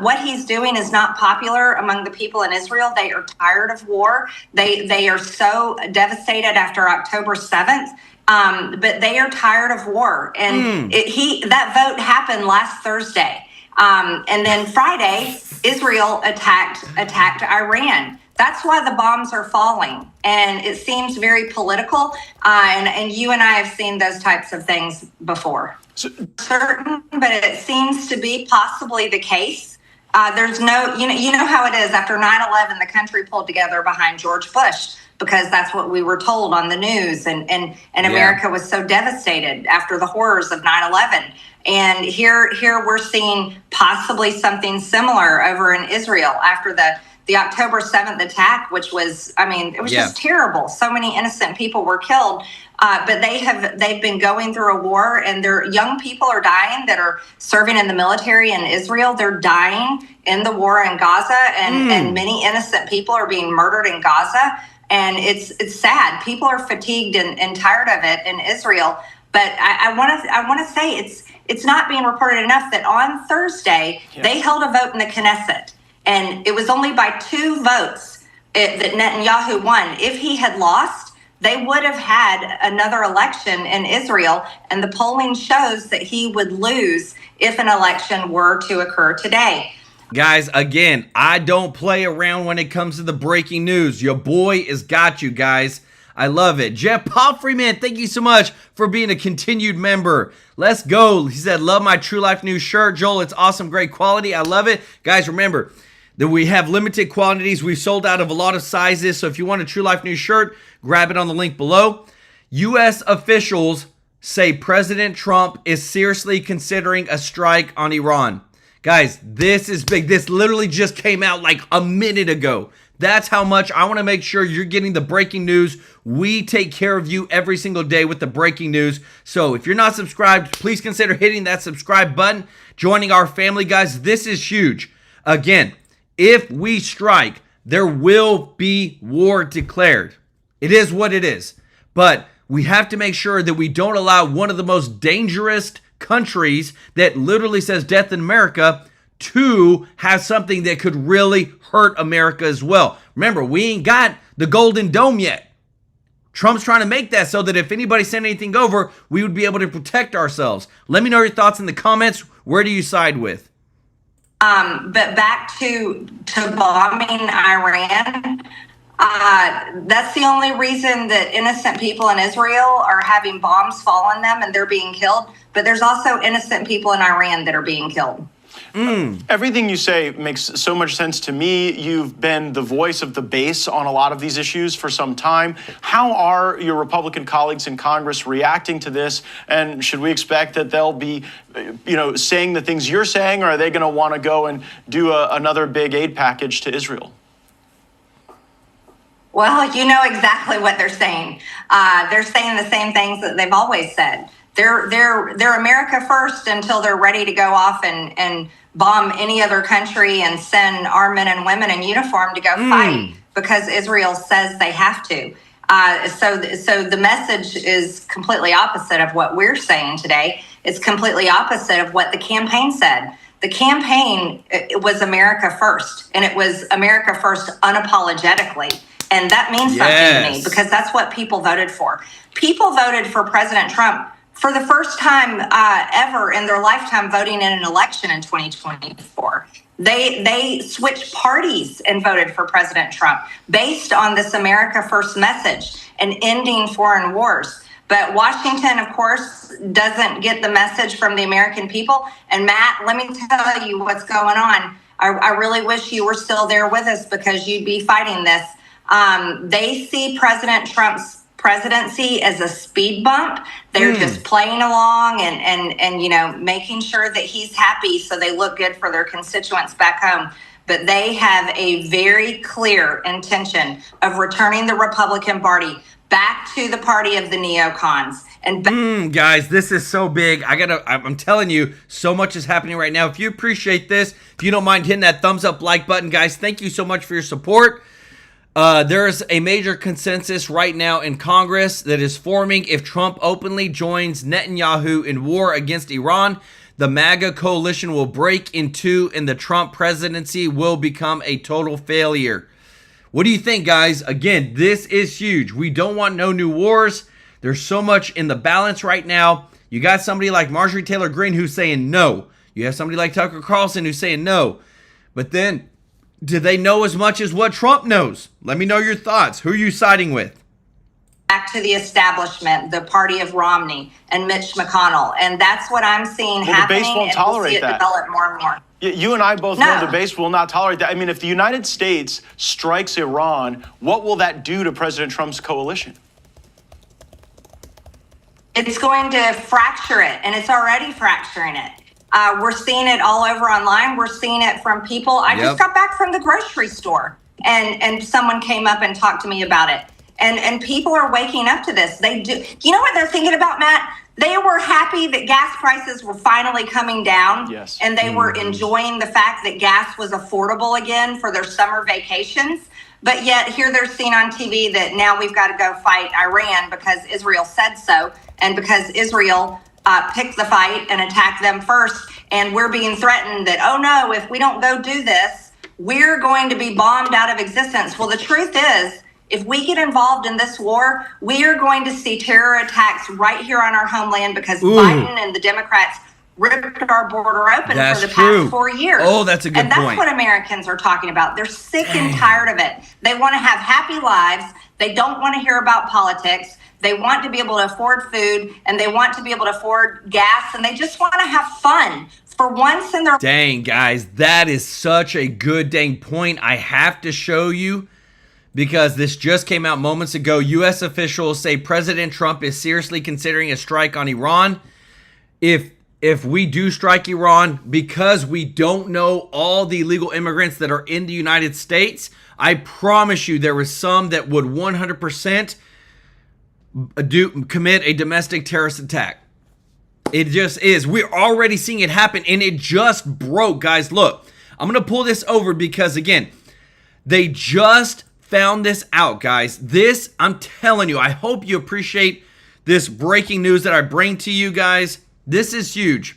What he's doing is not popular among the people in Israel. They are tired of war. They are so devastated after October 7th. But they are tired of war. And that vote happened last Thursday. And then Friday, Israel attacked Iran. That's why the bombs are falling. And it seems very political. And you and I have seen those types of things before. Certain, but it seems to be possibly the case. There's no, you know how it is. After 9/11, the country pulled together behind George Bush, because that's what we were told on the news. And America was so devastated after the horrors of 9/11. And here we're seeing possibly something similar over in Israel after the October 7th attack, which was, it was just terrible. So many innocent people were killed. But they've been going through a war, and their young people are dying that are serving in the military in Israel. They're dying in the war in Gaza, and many innocent people are being murdered in Gaza. And it's sad. People are fatigued and tired of it in Israel. But I want to say it's not being reported enough that on Thursday they held a vote in the Knesset, and it was only by 2 votes that Netanyahu won. If he had lost, they would have had another election in Israel, and the polling shows that he would lose if an election were to occur today. Guys, again, I don't play around when it comes to the breaking news. Your boy has got you, guys. I love it. Jeff Poffreyman, thank you so much for being a continued member. Let's go. He said, love my True Life News shirt. Joel, it's awesome, great quality. I love it. Guys, remember that we have limited quantities. We've sold out of a lot of sizes. So if you want a True Life News shirt, grab it on the link below. U.S. officials say President Trump is seriously considering a strike on Iran. Guys, this is big. This literally just came out like a minute ago. That's how much I want to make sure you're getting the breaking news. We take care of you every single day with the breaking news. So if you're not subscribed, please consider hitting that subscribe button, joining our family, guys. This is huge. Again, if we strike, there will be war declared. It is what it is. But we have to make sure that we don't allow one of the most dangerous countries that literally says death in America to have something that could really hurt America as well. Remember, we ain't got the Golden Dome yet. Trump's trying to make that so that if anybody sent anything over, we would be able to protect ourselves. Let me know your thoughts in the comments. Where do you side with? But back to bombing Iran, that's the only reason that innocent people in Israel are having bombs fall on them and they're being killed. But there's also innocent people in Iran that are being killed. Everything you say makes so much sense to me. You've been the voice of the base on a lot of these issues for some time. How are your Republican colleagues in Congress reacting to this? And should we expect that they'll be, saying the things you're saying, or are they going to want to go and do another big aid package to Israel? Well, you know exactly what they're saying. They're saying the same things that they've always said. They're America first until they're ready to go off and bomb any other country and send our men and women in uniform to go fight because Israel says they have to. So the message is completely opposite of what we're saying today. It's completely opposite of what the campaign said. The campaign was America first, and it was America first unapologetically. And that means something to me because that's what people voted for. People voted for President Trump for the first time ever in their lifetime voting in an election in 2024. They switched parties and voted for President Trump based on this America First message and ending foreign wars. But Washington, of course, doesn't get the message from the American people. And Matt, let me tell you what's going on. I really wish you were still there with us because you'd be fighting this. They see President Trump's presidency as a speed bump. They're just playing along and you know, making sure that he's happy so they look good for their constituents back home. But they have a very clear intention of returning the Republican Party back to the party of the neocons. And guys, this is so big. I'm telling you, so much is happening right now. If you appreciate this, if you don't mind hitting that thumbs up like button, guys, thank you so much for your support. There's a major consensus right now in Congress that is forming. If Trump openly joins Netanyahu in war against Iran, the MAGA coalition will break in two and the Trump presidency will become a total failure. What do you think, guys? Again, this is huge. We don't want no new wars. There's so much in the balance right now. You got somebody like Marjorie Taylor Greene who's saying no. You have somebody like Tucker Carlson who's saying no. But then, do they know as much as what Trump knows? Let me know your thoughts. Who are you siding with? Back to the establishment, the party of Romney and Mitch McConnell. And that's what I'm seeing happening. The base won't and tolerate we'll see it that. develop more and more. You and I both know the base will not tolerate that. I mean, if the United States strikes Iran, what will that do to President Trump's coalition? It's going to fracture it, and it's already fracturing it. We're seeing it all over online. We're seeing it from people. I just got back from the grocery store, and someone came up and talked to me about it. And people are waking up to this. They do. You know what they're thinking about, Matt? They were happy that gas prices were finally coming down. Yes. And they were enjoying the fact that gas was affordable again for their summer vacations. But yet here they're seeing on TV that now we've got to go fight Iran because Israel said so. And because Israel picked the fight and attacked them first. And we're being threatened that, oh no, if we don't go do this, we're going to be bombed out of existence. Well, the truth is, if we get involved in this war, we are going to see terror attacks right here on our homeland because Biden and the Democrats ripped our border open for the past 4 years. Oh, that's a good point. And that's what point. Americans are talking about. They're sick and tired of it. They want to have happy lives. They don't want to hear about politics. They want to be able to afford food, and they want to be able to afford gas, and they just want to have fun for once in their... Dang, guys, that is such a good dang point. I have to show you, because this just came out moments ago. U.S. officials say President Trump is seriously considering a strike on Iran. If we do strike Iran, because we don't know all the illegal immigrants that are in the United States, I promise you there was some that would 100% commit a domestic terrorist attack. It just is. We're already seeing it happen, and it just broke, guys. Look, I'm going to pull this over because, again, they just found this out, guys. This, I'm telling you, I hope you appreciate this breaking news that I bring to you guys. This is huge.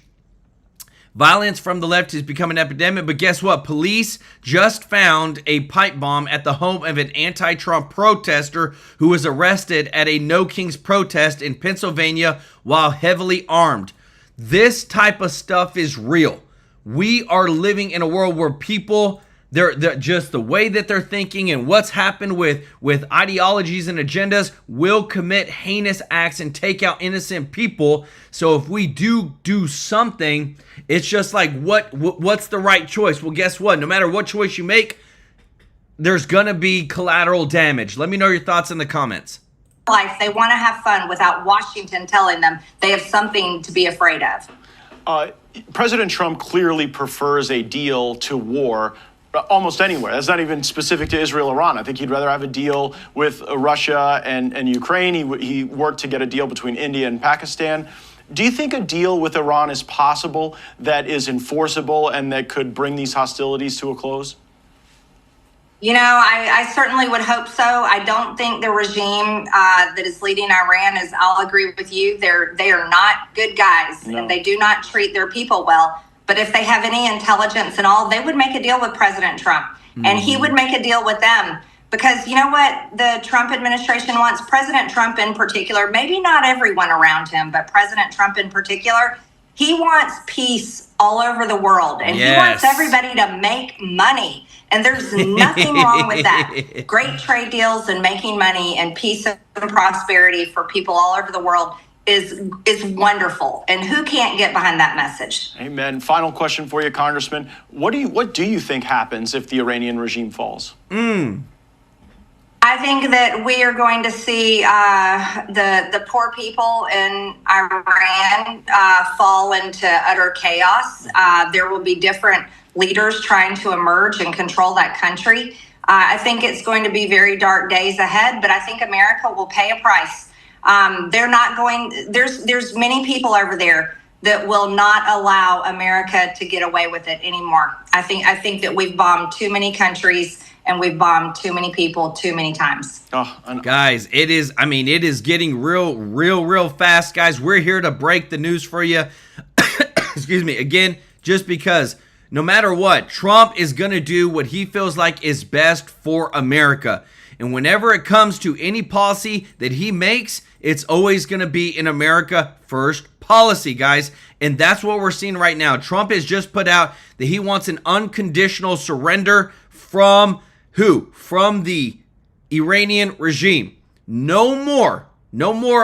Violence from the left is becoming an epidemic, but guess what? Police just found a pipe bomb at the home of an anti-Trump protester who was arrested at a No Kings protest in Pennsylvania while heavily armed. This type of stuff is real. We are living in a world where people, they're just the way that they're thinking and what's happened with ideologies and agendas will commit heinous acts and take out innocent people. So if we do something, it's just like, what's the right choice? Well, guess what? No matter what choice you make, there's going to be collateral damage. Let me know your thoughts in the comments. Life, they want to have fun without Washington telling them they have something to be afraid of. President Trump clearly prefers a deal to war almost anywhere. That's not even specific to Israel-Iran. I think he'd rather have a deal with Russia and Ukraine. He worked to get a deal between India and Pakistan. Do you think a deal with Iran is possible that is enforceable and that could bring these hostilities to a close? You know, I certainly would hope so. I don't think the regime that is leading Iran is, I'll agree with you, they are not good guys, and they do not treat their people well. But if they have any intelligence and all, they would make a deal with President Trump, and he would make a deal with them. Because you know what the Trump administration wants? President Trump in particular, maybe not everyone around him, but President Trump in particular, he wants peace all over the world, and he wants everybody to make money. And there's nothing wrong with that. Great trade deals and making money and peace and prosperity for people all over the world is wonderful. And who can't get behind that message? Amen. Final question for you, Congressman. What do you think happens if the Iranian regime falls? I think that we are going to see the poor people in Iran fall into utter chaos. There will be different leaders trying to emerge and control that country. I think it's going to be very dark days ahead, but I think America will pay a price. They're not going. There's many people over there that will not allow America to get away with it anymore. I think that we've bombed too many countries. And we've bombed too many people too many times. Guys, it is getting real fast, guys. We're here to break the news for you. Excuse me. Again, just because no matter what, Trump is going to do what he feels like is best for America. And whenever it comes to any policy that he makes, it's always going to be an America first policy, guys. And that's what we're seeing right now. Trump has just put out that he wants an unconditional surrender from who? From the Iranian regime. No more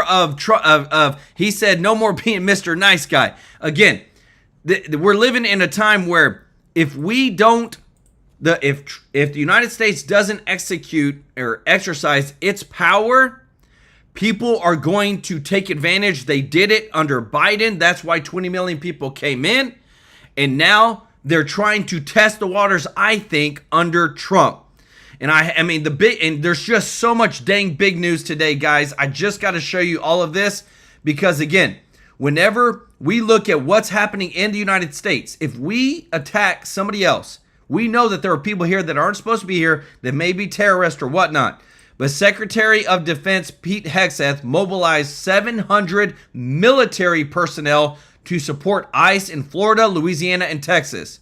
of he said no more being Mr. Nice Guy. Again, we're living in a time where if we don't, if the United States doesn't execute or exercise its power, people are going to take advantage. They did it under Biden. That's why 20 million people came in. And now they're trying to test the waters, I think, under Trump. And and there's just so much dang big news today, guys. I just got to show you all of this because, again, whenever we look at what's happening in the United States, if we attack somebody else, we know that there are people here that aren't supposed to be here that may be terrorists or whatnot. But Secretary of Defense Pete Hegseth mobilized 700 military personnel to support ICE in Florida, Louisiana, and Texas.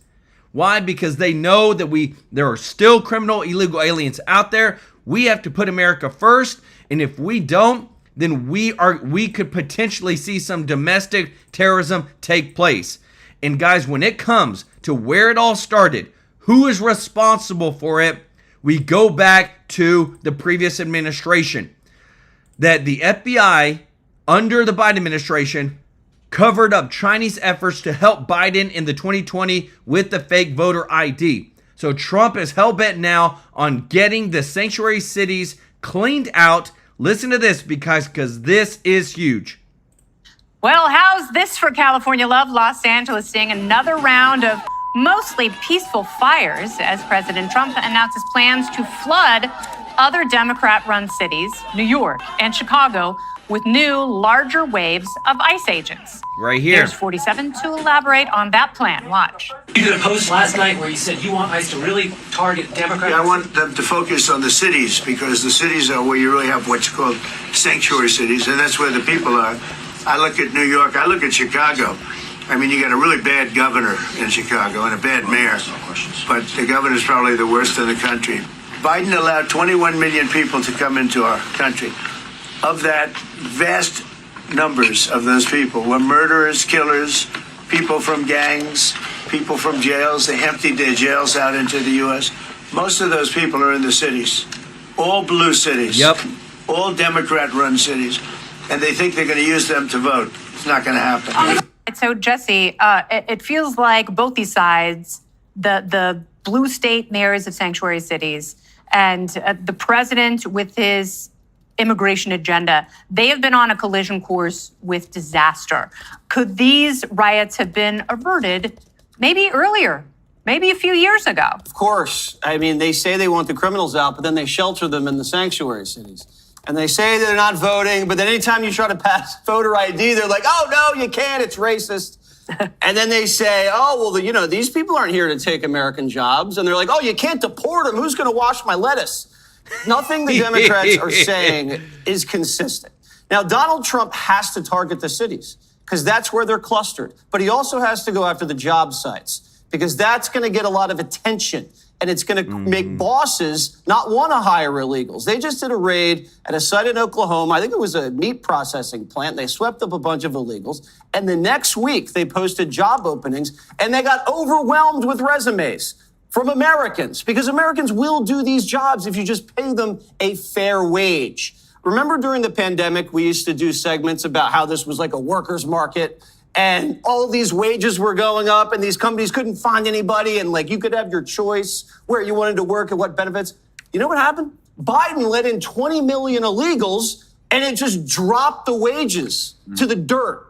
Why? Because they know that there are still criminal illegal aliens out there. We have to put America first, and if we don't, then we could potentially see some domestic terrorism take place. And guys, when it comes to where it all started, who is responsible for it? We go back to the previous administration. That the FBI under the Biden administration covered up Chinese efforts to help Biden in the 2020 with the fake voter ID. So Trump is hell-bent now on getting the sanctuary cities cleaned out. Listen to this because this is huge. Well, how's this for California love? Los Angeles seeing another round of mostly peaceful fires as President Trump announces plans to flood other Democrat-run cities, New York and Chicago, with new, larger waves of ICE agents. Right here. There's 47 to elaborate on that plan. Watch. You did a post last night where you said you want ICE to really target Democrats. Yeah, I want them to focus on the cities because the cities are where you really have what's called sanctuary cities, and that's where the people are. I look at New York, I look at Chicago. I mean, you got a really bad governor in Chicago and a bad mayor, but the governor's probably the worst in the country. Biden allowed 21 million people to come into our country. Of that, vast numbers of those people were murderers, killers, people from gangs, people from jails. They emptied their jails out into the U.S. Most of those people are in the cities, all blue cities, all Democrat-run cities, and they think they're going to use them to vote. It's not going to happen. So, Jesse, it feels like both these sides, the blue state mayors of sanctuary cities and the president with his immigration agenda, they have been on a collision course with disaster. Could these riots have been averted maybe earlier, maybe a few years ago? Of course. I mean, they say they want the criminals out, but then they shelter them in the sanctuary cities. and they say they're not voting, but then anytime you try to pass voter ID, they're like, oh, no, you can't, it's racist. And then they say, oh, well, you know, these people aren't here to take American jobs. And they're like, oh, you can't deport them. Who's going to wash my lettuce? Nothing the Democrats are saying is consistent. Now, Donald Trump has to target the cities because that's where they're clustered. But he also has to go after the job sites because that's going to get a lot of attention. And it's going to make bosses not want to hire illegals. They just did a raid at a site in Oklahoma. I think it was a meat processing plant. They swept up a bunch of illegals. And the next week, they posted job openings, and they got overwhelmed with resumes from Americans because Americans will do these jobs if you just pay them a fair wage. Remember during the pandemic, we used to do segments about how this was like a workers' market and all these wages were going up and these companies couldn't find anybody and like you could have your choice where you wanted to work and what benefits. You know what happened? Biden let in 20 million illegals and it just dropped the wages to the dirt.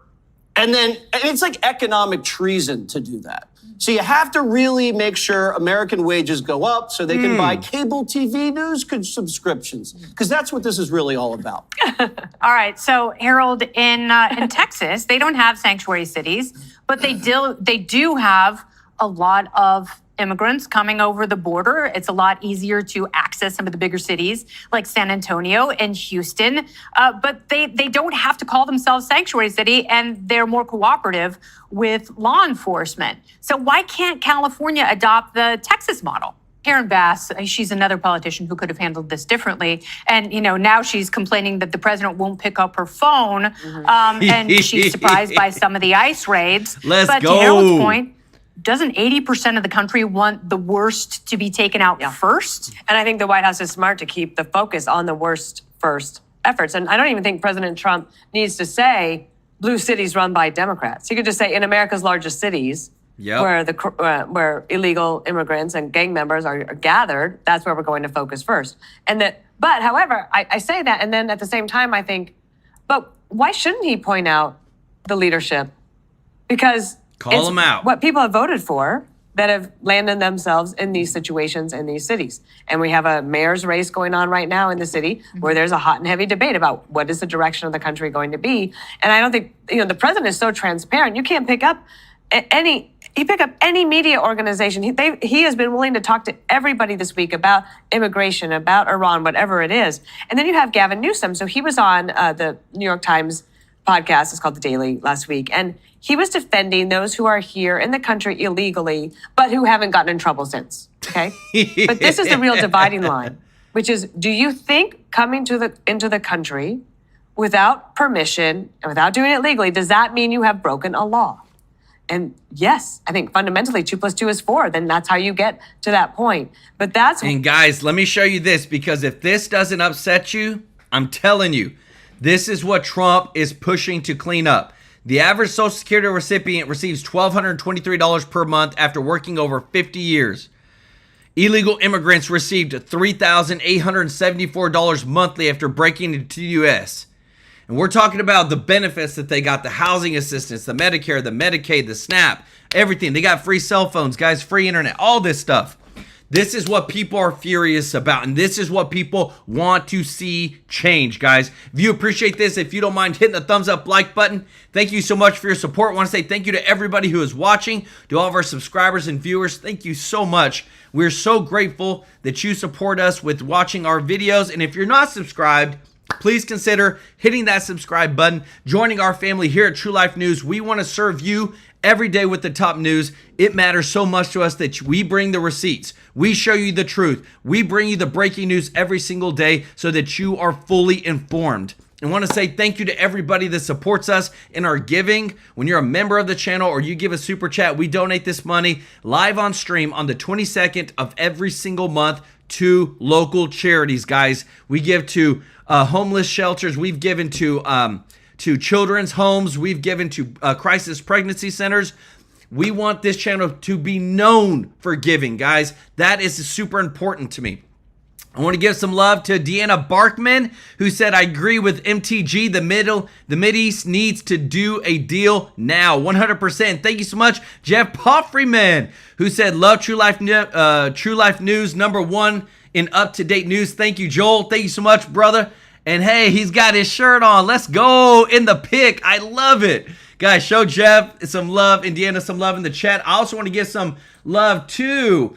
And it's like economic treason to do that. So you have to really make sure American wages go up so they can buy cable TV news subscriptions, because that's what this is really all about. All right. So, Harold, in Texas, they don't have sanctuary cities, but they do have a lot of immigrants coming over the border. It's a lot easier to access some of the bigger cities like San Antonio and Houston, but they don't have to call themselves sanctuary city, and they're more cooperative with law enforcement. So why can't California adopt the Texas model? Karen Bass, she's another politician who could have handled this differently. And, you know, now she's complaining that the president won't pick up her phone, and she's surprised by some of the ICE raids. But to Harold's point, doesn't 80% of the country want the worst to be taken out first? And I think the White House is smart to keep the focus on the worst first efforts. And I don't even think President Trump needs to say blue cities run by Democrats. He could just say in America's largest cities, where illegal immigrants and gang members are gathered, that's where we're going to focus first. But however, I say that, and then at the same time I think, but why shouldn't he point out the leadership? Because call them out. What people have voted for that have landed themselves in these situations in these cities. And we have a mayor's race going on right now in the city where there's a hot and heavy debate about what is the direction of the country going to be. And I don't think, the president is so transparent. You can't pick up any media organization. He has been willing to talk to everybody this week about immigration, about Iran, whatever it is. And then you have Gavin Newsom. So he was on the New York Times podcast, it's called The Daily, last week. And he was defending those who are here in the country illegally, but who haven't gotten in trouble since, okay? But this is the real dividing line, which is, do you think coming into the country without permission and without doing it legally, does that mean you have broken a law? And yes, I think fundamentally 2 + 2 is 4. Then that's how you get to that point. But And guys, let me show you this, because if this doesn't upset you, I'm telling you, this is what Trump is pushing to clean up. The average Social Security recipient receives $1,223 per month after working over 50 years. Illegal immigrants received $3,874 monthly after breaking into the U.S. And we're talking about the benefits that they got, the housing assistance, the Medicare, the Medicaid, the SNAP, everything. They got free cell phones, guys, free internet, all this stuff. This is what people are furious about, and this is what people want to see change, guys. If you appreciate this, if you don't mind hitting the thumbs up like button, thank you so much for your support. I want to say thank you to everybody who is watching, to all of our subscribers and viewers. Thank you so much. We're so grateful that you support us with watching our videos, and if you're not subscribed, please consider hitting that subscribe button, joining our family here at TrueLife News. We want to serve you every day with the top news. It matters so much to us that we bring the receipts. We show you the truth. We bring you the breaking news every single day so that you are fully informed. I want to say thank you to everybody that supports us in our giving. When you're a member of the channel or you give a super chat, we donate this money live on stream on the 22nd of every single month to local charities, guys. We give to homeless shelters. We've given to children's homes. We've given to crisis pregnancy centers. We want this channel to be known for giving, guys. That is super important to me. I want to give some love to Deanna Barkman, who said, I agree with MTG. The Mideast needs to do a deal now. 100%. Thank you so much. Jeff Poffreyman, who said, love TrueLife News, #1 in up-to-date news. Thank you, Joel. Thank you so much, brother. And hey, he's got his shirt on. Let's go in the pic. I love it. Guys, show Jeff some love, Indiana some love in the chat. I also want to give some love to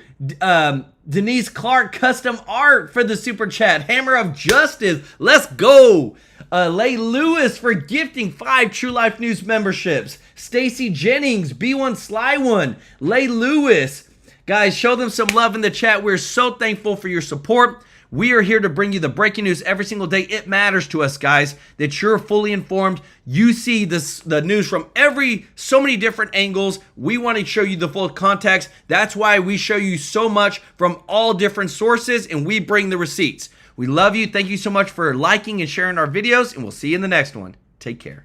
Denise Clark Custom Art for the super chat. Hammer of Justice. Let's go. Lay Lewis for gifting 5 True Life News memberships. Stacy Jennings, B1 Sly One, Lay Lewis. Guys, show them some love in the chat. We're so thankful for your support. We are here to bring you the breaking news every single day. It matters to us, guys, that you're fully informed. You see the news from so many different angles. We want to show you the full context. That's why we show you so much from all different sources, and we bring the receipts. We love you. Thank you so much for liking and sharing our videos, and we'll see you in the next one. Take care.